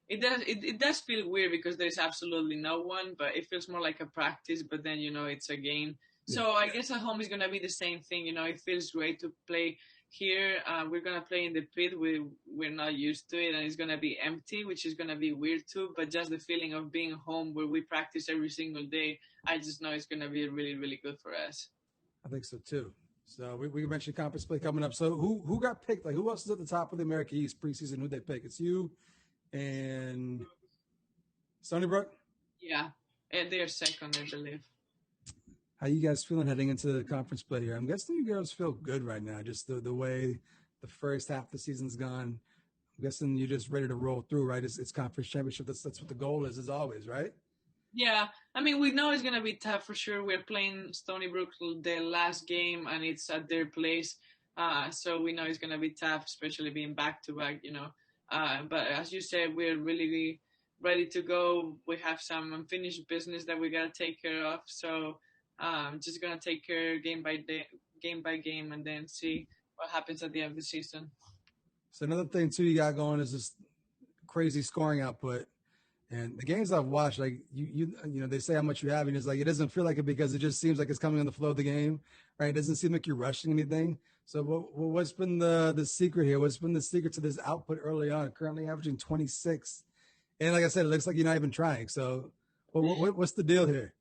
It does feel weird because there's absolutely no one, but it feels more like a practice, but then, it's a game. So I guess at home is going to be the same thing. It feels great to play here. We're going to play in the pit. We're not used to it, and it's going to be empty, which is going to be weird too. But just the feeling of being home where we practice every single day, I just know it's going to be really, really good for us. I think so too. So we mentioned conference play coming up. So who got picked? Like, who else is at the top of the American East preseason? Who they pick? It's you and Stony Brook? Yeah, and they're second, I believe. How you guys feeling heading into the conference play here? I'm guessing you girls feel good right now, just the way the first half of the season's gone. I'm guessing you're just ready to roll through, right? It's conference championship. That's what the goal is, as always, right? Yeah, I mean, we know it's going to be tough for sure. We're playing Stony Brook the last game, and it's at their place. So we know it's going to be tough, especially being back-to-back, But as you said, we're really ready to go. We have some unfinished business that we got to take care of. So just going to take care game by game, and then see what happens at the end of the season. So another thing, too, you got going is this crazy scoring output. And the games I've watched, like you they say how much you have, and it's like it doesn't feel like it because it just seems like it's coming on the flow of the game, right? It doesn't seem like you're rushing anything. So what's been the secret here? What's been the secret to this output early on? Currently averaging 26, and like I said, it looks like you're not even trying. So what's the deal here?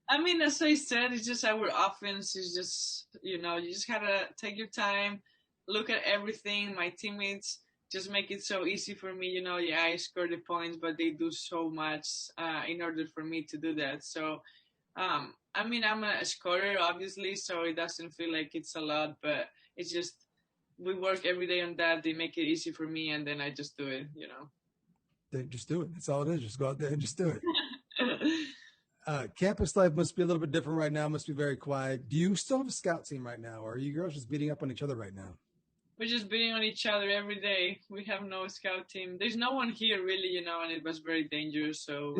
I mean, as I said, it's just our offense is just you just gotta take your time, look at everything. My teammates just make it so easy for me, I score the points, but they do so much in order for me to do that. So, I mean, I'm a scorer, obviously, so it doesn't feel like it's a lot, but it's just we work every day on that. They make it easy for me, and then I just do it, They just do it. That's all it is. Just go out there and just do it. Campus life must be a little bit different right now. Must be very quiet. Do you still have a scout team right now, or are you girls just beating up on each other right now? We're just beating on each other every day. We have no scout team. There's no one here really, and it was very dangerous. So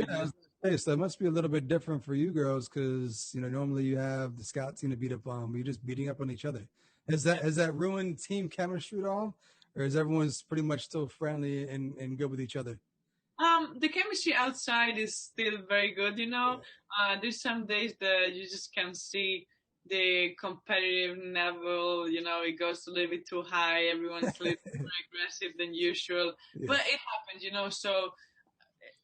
so it must be a little bit different for you girls because normally you have the scout team to beat up on, but you're just beating up on each other. Has that ruined team chemistry at all, or is everyone's pretty much still friendly and good with each other? The chemistry outside is still very good. There's some days that you just can see the competitive level, it goes a little bit too high. Everyone's a little bit more aggressive than usual, but it happens, so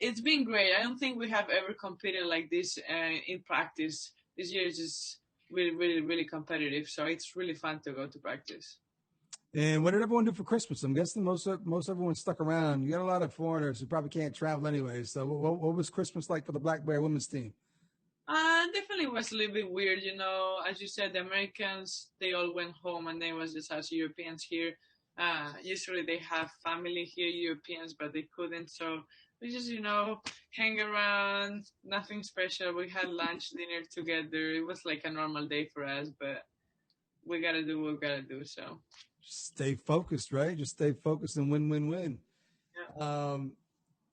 it's been great. I don't think we have ever competed like this in practice. This year is just really, really, really competitive. So it's really fun to go to practice. And what did everyone do for Christmas? I'm guessing most everyone stuck around. You got a lot of foreigners who probably can't travel anyway. So what was Christmas like for the Black Bear women's team? Definitely was a little bit weird, as you said, the Americans, they all went home and then it was just us Europeans here. Usually they have family here, Europeans, but they couldn't. So we just, hang around, nothing special. We had lunch, dinner together. It was like a normal day for us, but we gotta do what we gotta do. So Stay focused, right? Just stay focused and win, win, win. yeah.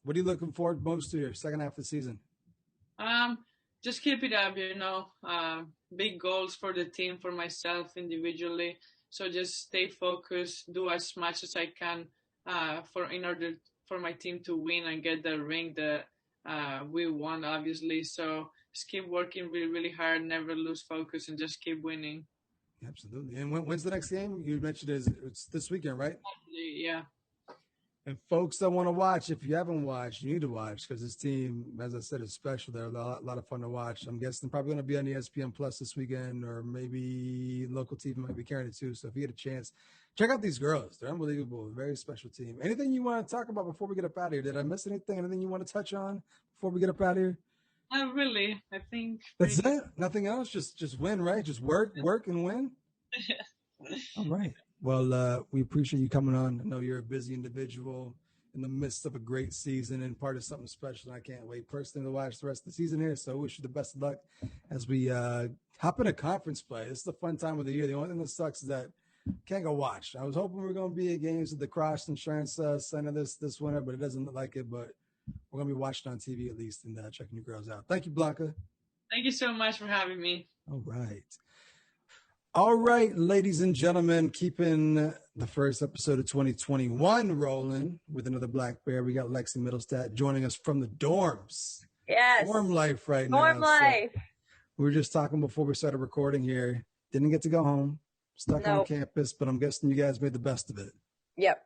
What are you looking forward most to your second half of the season? Just keep it up, big goals for the team, for myself individually. So just stay focused, do as much as I can in order for my team to win and get the ring that we won, obviously. So just keep working really, really hard, never lose focus, and just keep winning. Absolutely. And when's the next game? You mentioned it's this weekend, right? Yeah. And folks that want to watch, if you haven't watched, you need to watch because this team, as I said, is special. They're a lot of fun to watch. I'm guessing probably going to be on ESPN Plus this weekend, or maybe local TV might be carrying it too. So if you get a chance, check out these girls. They're unbelievable. Very special team. Anything you want to talk about before we get up out of here? Did I miss anything? Anything you want to touch on before we get up out of here? Not really. I think that's it. Nothing else. Just win, right? Just work and win. All right. Well, we appreciate you coming on. I know you're a busy individual in the midst of a great season and part of something special. And I can't wait personally to watch the rest of the season here. So I wish you the best of luck as we hop into conference play. This is the fun time of the year. The only thing that sucks is that I can't go watch. I was hoping we were going to be at games at the Cross Insurance Center this winter, but it doesn't look like it. But we're going to be watching on TV at least and checking you girls out. Thank you, Blanca. Thank you so much for having me. All right. All right, ladies and gentlemen, keeping the first episode of 2021 rolling with another Black Bear. We got Lexi Middelstadt joining us from the dorms. Yes. Dorm life right now. Dorm life. So we were just talking before we started recording here. Didn't get to go home. Stuck on campus, but I'm guessing you guys made the best of it. Yep.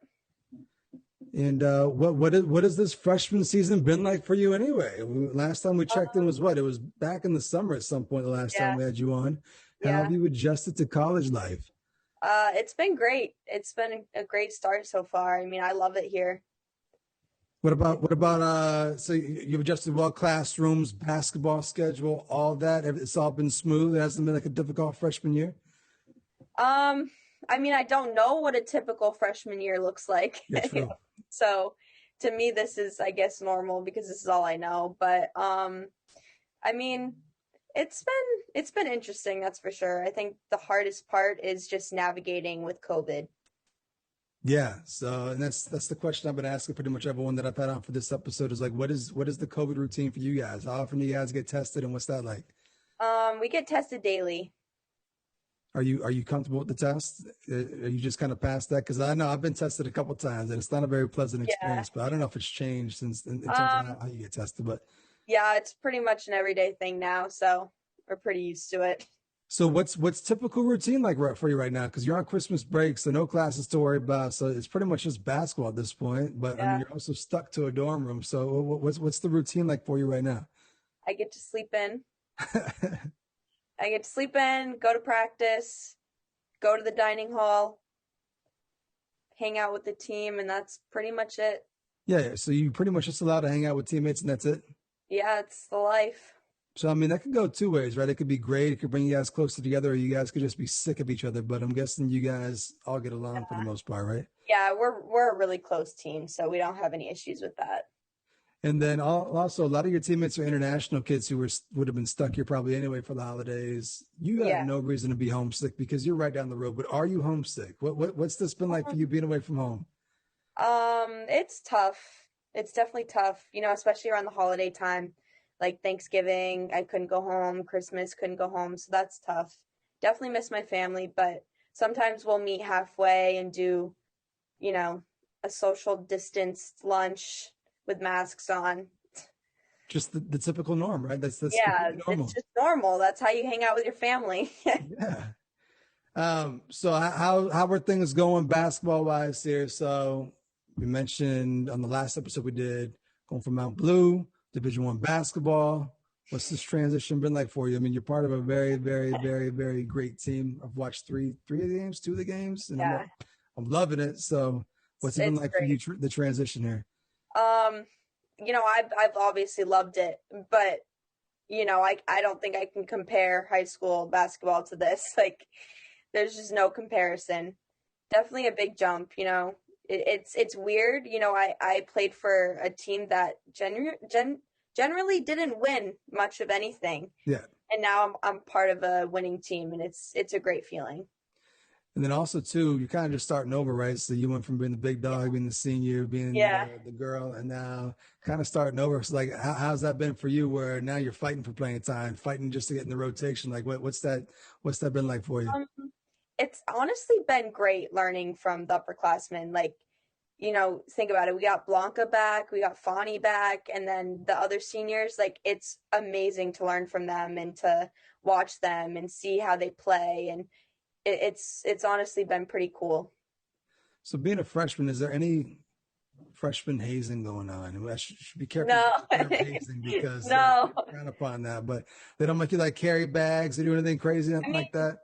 And what has this freshman season been like for you anyway? Last time we checked in was what? It was back in the summer at some point the last time we had you on. How have you adjusted to college life? It's been great. It's been a great start so far. I mean, I love it here. What about so you've adjusted well, classrooms, basketball schedule, all that? It's all been smooth. It hasn't been like a difficult freshman year? I mean, I don't know what a typical freshman year looks like. Yeah, true. So to me, this is, I guess, normal because this is all I know. But I mean, it's been interesting, that's for sure. I think the hardest part is just navigating with COVID. Yeah. So, and that's the question I've been asking pretty much everyone that I've had on for this episode is like, what is the COVID routine for you guys? How often do you guys get tested, and what's that like? We get tested daily. Are you comfortable with the test? Are you just kind of past that? Because I know I've been tested a couple of times, and it's not a very pleasant experience. But I don't know if it's changed since in terms of how you get tested. But yeah, it's pretty much an everyday thing now, so we're pretty used to it. So what's typical routine like for you right now? Because you're on Christmas break, so no classes to worry about. So it's pretty much just basketball at this point. But I mean, you're also stuck to a dorm room. So what's the routine like for you right now? I get to sleep in. I get to sleep in, go to practice, go to the dining hall, hang out with the team, and that's pretty much it. Yeah, so you pretty much just allowed to hang out with teammates, and that's it? Yeah, it's the life. So, I mean, that could go two ways, right? It could be great. It could bring you guys closer together, or you guys could just be sick of each other. But I'm guessing you guys all get along for the most part, right? Yeah, we're a really close team, so we don't have any issues with that. And then also, a lot of your teammates are international kids who would have been stuck here probably anyway for the holidays. You got no reason to be homesick because you're right down the road. But are you homesick? What's this been like for you being away from home? It's tough. It's definitely tough, especially around the holiday time. Like Thanksgiving, I couldn't go home. Christmas, couldn't go home. So that's tough. Definitely miss my family, but sometimes we'll meet halfway and do, a social distanced lunch with masks on. Just the typical norm, right? That's normal. It's just normal. That's how you hang out with your family. Yeah. So how are things going basketball wise here? So we mentioned on the last episode we did going from Mount Blue, Division I basketball. What's this transition been like for you? I mean, you're part of a very, very, very, very great team. I've watched two of the games, and I'm loving it. So what's it been like for you, the transition here? I've obviously loved it, but I don't think I can compare high school basketball to this. Like, there's just no comparison. Definitely a big jump. It's weird. I played for a team that generally didn't win much of anything. Yeah. And now I'm part of a winning team, and it's a great feeling. And then also too, you're kind of just starting over, right? So you went from being the big dog, being the senior, being Yeah. the girl, and now kind of starting over. So like, how's that been for you? Where now you're fighting for playing time, fighting just to get in the rotation. Like, what's that been like for you? Um, it's honestly been great learning from the upperclassmen. Like, think about it. We got Blanca back, we got Fani back, and then the other seniors. Like, it's amazing to learn from them and to watch them and see how they play. And it's honestly been pretty cool. So being a freshman, is there any freshman hazing going on? And I should be careful No, with the term hazing because no. they frown upon that. But they don't make you like carry bags or do anything crazy, nothing like that.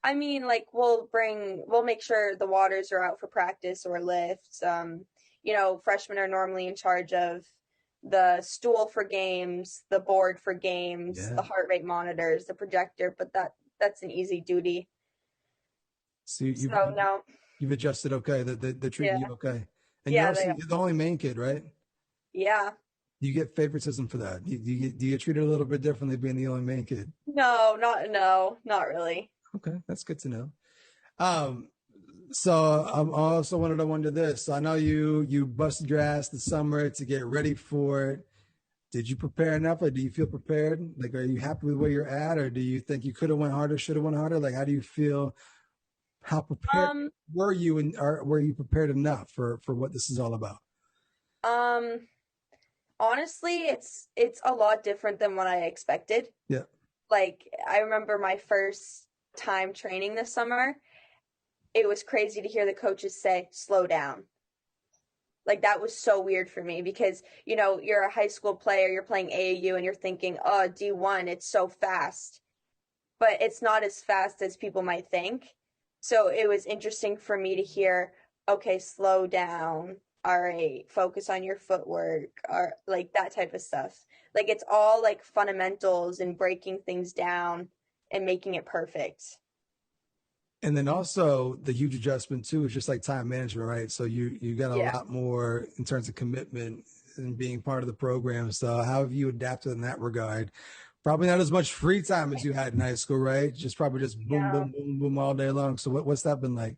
I mean, like we'll make sure the waters are out for practice or lifts. Freshmen are normally in charge of the stool for games, the board for games, Yeah. the heart rate monitors, the projector, but that's an easy duty. So No. you've adjusted okay. They're treating Yeah. you okay. And Yeah, you're the only Maine kid, right? Yeah. Do you get favoritism for that? Do you get treated a little bit differently being the only Maine kid? No, not really. Okay, that's good to know. So I also wanted to wonder this. So I know you busted your ass this summer to get ready for it. Did you prepare enough, or do you feel prepared? Like, are you happy with where you're at, or do you think you could have went harder, should have went harder? Like, how do you feel? How prepared were you, and were you prepared enough for what this is all about? Honestly, it's a lot different than what I expected. Yeah. Like, I remember my first time training this summer. It was crazy to hear the coaches say, slow down. Like, that was so weird for me because, you're a high school player, you're playing AAU, and you're thinking, oh, D1, it's so fast. But it's not as fast as people might think. So it was interesting for me to hear, okay, slow down. All right, focus on your footwork, or like that type of stuff. Like, it's all like fundamentals and breaking things down and making it perfect. And then also the huge adjustment too is just like time management, right? So you got a lot more in terms of commitment and being part of the program. So how have you adapted in that regard? Probably not as much free time as you had in high school, right? Just probably just boom, boom, boom, boom all day long. So what's that been like?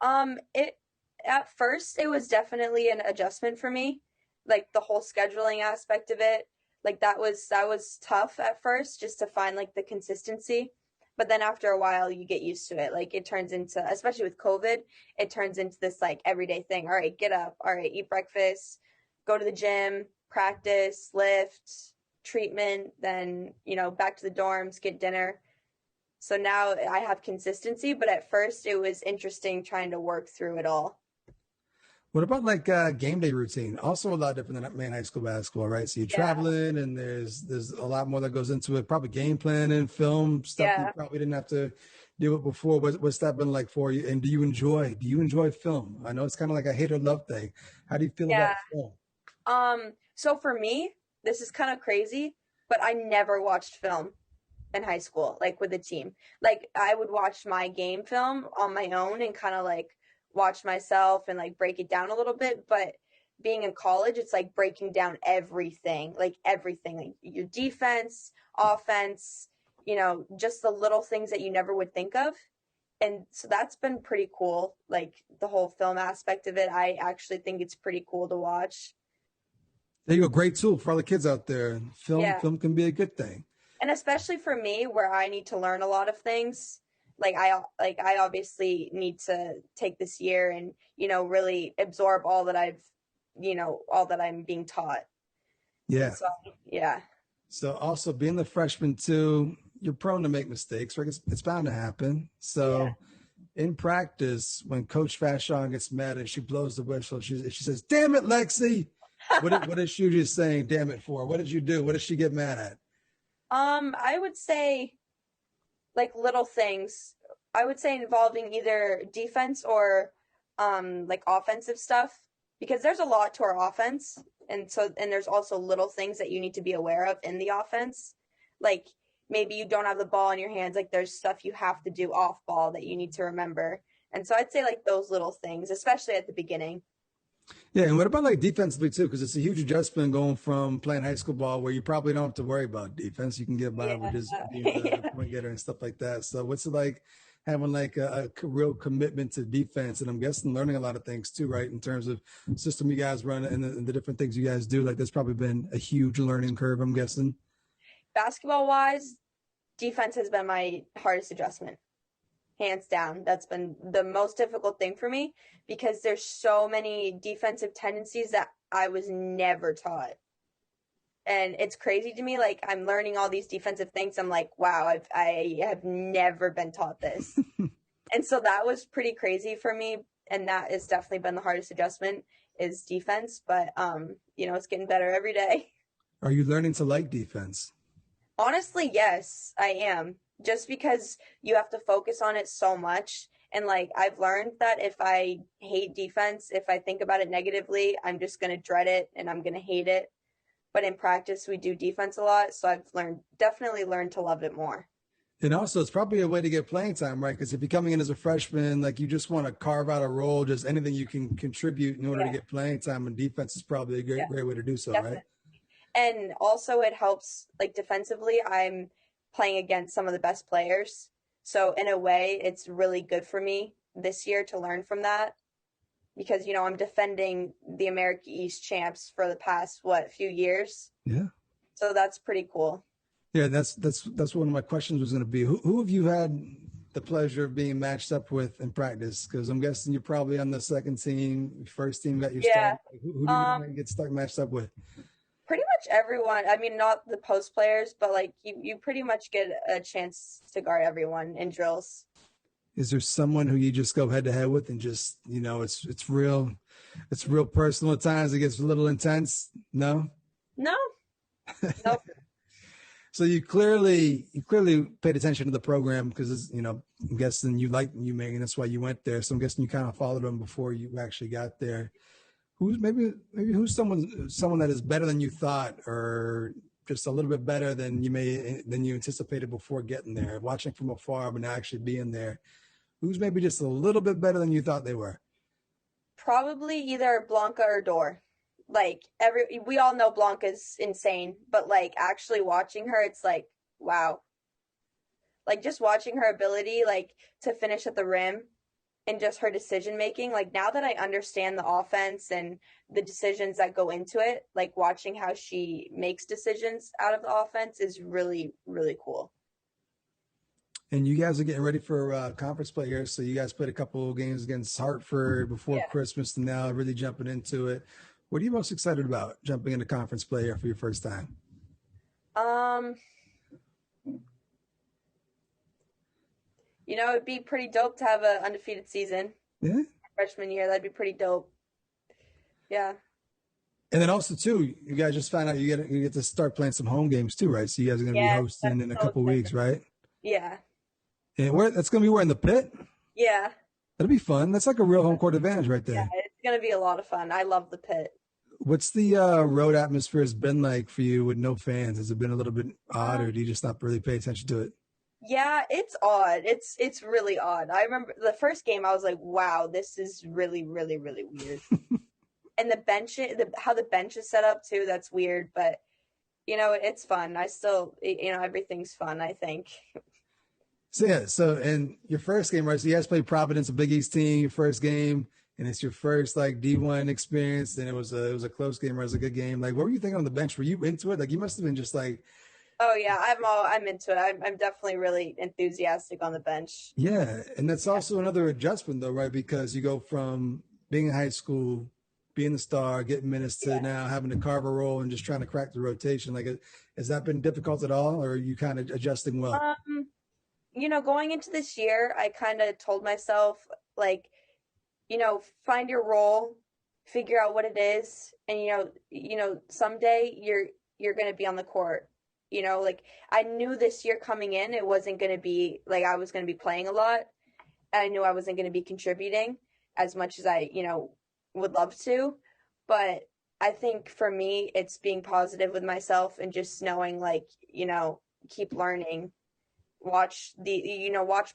At first it was definitely an adjustment for me, like the whole scheduling aspect of it. Like that was tough at first just to find like the consistency. But then after a while you get used to it. Like it turns into, especially with COVID, it turns into this like everyday thing. All right, get up. All right, eat breakfast, go to the gym, practice, lift, treatment, then, back to the dorms, get dinner. So now I have consistency, but at first it was interesting trying to work through it all. What about like game day routine? Also a lot different than Maine high school basketball, right? So you're traveling and there's a lot more that goes into it. Probably game planning, film stuff you probably didn't have to do it before. What's that been like for you? And do you enjoy film? I know it's kind of like a hate or love thing. How do you feel about film? So for me, this is kind of crazy, but I never watched film in high school, like with a team. Like I would watch my game film on my own and kind of like watch myself and like break it down a little bit. But being in college, it's like breaking down everything, like your defense, offense, just the little things that you never would think of. And so that's been pretty cool. Like the whole film aspect of it, I actually think it's pretty cool to watch. There you go. Great tool for all the kids out there. Film can be a good thing. And especially for me, where I need to learn a lot of things. I obviously need to take this year and, really absorb all that I'm being taught. Yeah. So, yeah. So also being the freshman too, you're prone to make mistakes, right? It's bound to happen. So in practice, when Coach Fashon gets mad and she blows the whistle, she says, "Damn it, Lexi." What is she just saying damn it for? What did you do? What did she get mad at? I would say like little things. I would say involving either defense or like offensive stuff, because there's a lot to our offense, and there's also little things that you need to be aware of in the offense. Like maybe you don't have the ball in your hands, like there's stuff you have to do off ball that you need to remember. And so I'd say like those little things, especially at the beginning. Yeah, and what about like defensively too? Because it's a huge adjustment going from playing high school ball where you probably don't have to worry about defense. You can get by with just being a point getter and stuff like that. So what's it like having like a real commitment to defense, and I'm guessing learning a lot of things too, right? In terms of system you guys run and the different things you guys do. Like there's probably been a huge learning curve, I'm guessing. Basketball wise, defense has been my hardest adjustment. Hands down. That's been the most difficult thing for me because there's so many defensive tendencies that I was never taught. And it's crazy to me. Like I'm learning all these defensive things. I'm like, wow, I have never been taught this. And so that was pretty crazy for me. And that has definitely been the hardest adjustment is defense. But, it's getting better every day. Are you learning to like defense? Honestly, yes, I am. Just because you have to focus on it so much. And like I've learned that if I hate defense, if I think about it negatively, I'm just going to dread it and I'm going to hate it. But in practice, we do defense a lot. So I've definitely learned to love it more. And also, it's probably a way to get playing time, right? Because if you're coming in as a freshman, like you just want to carve out a role, just anything you can contribute in order to get playing time. And defense is probably a great way to do so, Definitely. Right? And also it helps, like defensively, I'm playing against some of the best players. So in a way, it's really good for me this year to learn from that. Because, I'm defending the America East champs for the past, few years. Yeah. So that's pretty cool. Yeah, that's one of my questions was going to be, who have you had the pleasure of being matched up with in practice? Because I'm guessing you're probably on the second team, first team got your start. Who do you get stuck matched up with? Pretty much everyone. I mean, not the post players, but like you pretty much get a chance to guard everyone in drills. Is there someone who you just go head to head with and just, it's real personal at times? It gets a little intense. No? No. Nope. So you clearly paid attention to the program because, I'm guessing you liked UMaine, and that's why you went there. So I'm guessing you kind of followed them before you actually got there. Who's someone that is better than you thought, or just a little bit better than you anticipated before getting there, watching from afar, but now actually being there? Who's maybe just a little bit better than you thought they were? Probably either Blanca or Dor. Like we all know Blanca's insane, but like actually watching her, it's like, wow. Like just watching her ability, like to finish at the rim and just her decision making. Like now that I understand the offense and the decisions that go into it, like watching how she makes decisions out of the offense is really, really cool. And you guys are getting ready for conference play here. So you guys played a couple of games against Hartford before Christmas and now really jumping into it. What are you most excited about jumping into conference play here for your first time? It'd be pretty dope to have an undefeated season. Yeah. Freshman year, that'd be pretty dope. Yeah. And then also too, you guys just found out you get to start playing some home games too, right? So you guys are going to be hosting in a couple weeks, right? Yeah. And that's going to be where, in the pit? Yeah. That'll be fun. That's like a real home court advantage right there. Yeah, it's going to be a lot of fun. I love the pit. What's the road atmosphere has been like for you with no fans? Has it been a little bit odd, or do you just not really pay attention to it? Yeah, it's odd. It's really odd. I remember the first game, I was like, wow, this is really, really, really weird. And how the bench is set up too, that's weird. But, it's fun. I still, everything's fun, I think. So in your first game, right? So you guys played Providence, a Big East team, your first game, and it's your first like D1 experience. And it was a close game, or it was a good game. Like, what were you thinking on the bench? Were you into it? Like, you must have been just like. Oh yeah, I'm into it. I'm definitely really enthusiastic on the bench. Yeah, and that's also another adjustment though, right? Because you go from being in high school, being the star, getting minutes to now having to carve a role and just trying to crack the rotation. Like, has that been difficult at all, or are you kind of adjusting well? Going into this year, I kind of told myself, like, find your role, figure out what it is, and someday you're going to be on the court. Like I knew this year coming in, it wasn't going to be like I was going to be playing a lot. And I knew I wasn't going to be contributing as much as I, would love to. But I think for me, it's being positive with myself and just knowing, like, keep learning. Watch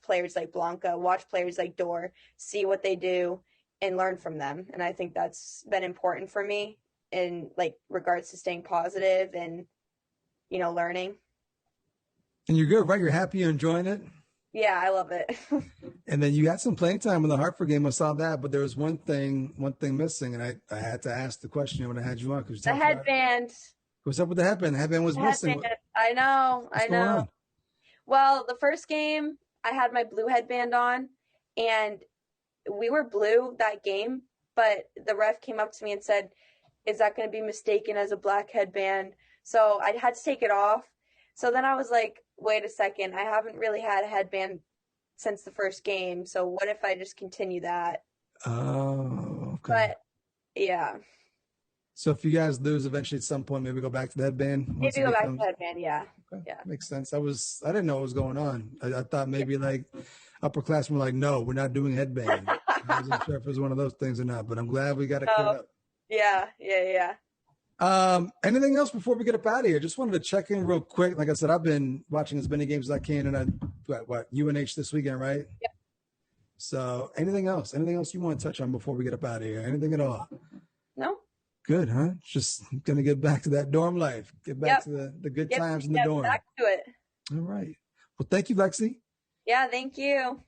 players like Blanca, watch players like Dor, see what they do and learn from them. And I think that's been important for me in like regards to staying positive and, learning. And you're good, right? You're happy, you're enjoying it? Yeah, I love it. And then you had some playing time in the Hartford game. I saw that, but there was one thing missing, and I had to ask the question when I had you on. The headband. What's up with the headband? The headband was missing. I know. What's going on? Well, the first game, I had my blue headband on, and we were blue that game, but the ref came up to me and said, "Is that going to be mistaken as a black headband?" So I had to take it off. So then I was like, wait a second, I haven't really had a headband since the first game. So what if I just continue that? Oh, okay. But yeah. So if you guys lose eventually at some point, maybe go back to the headband. Maybe go back to the headband, yeah. Okay. Yeah. Makes sense. I didn't know what was going on. I thought maybe like upperclassmen were like, no, we're not doing headband. I wasn't sure if it was one of those things or not, but I'm glad we got it cleared up. Yeah. Anything else before we get up out of here? Just wanted to check in real quick. Like I said, I've been watching as many games as I can, and what UNH this weekend, right? Yeah. So anything else you want to touch on before we get up out of here? Anything at all? No. Good, huh? Just gonna get back to that dorm life. Get back to the good times in the dorm. Back to it. All right. Well, thank you, Lexi. Yeah, thank you.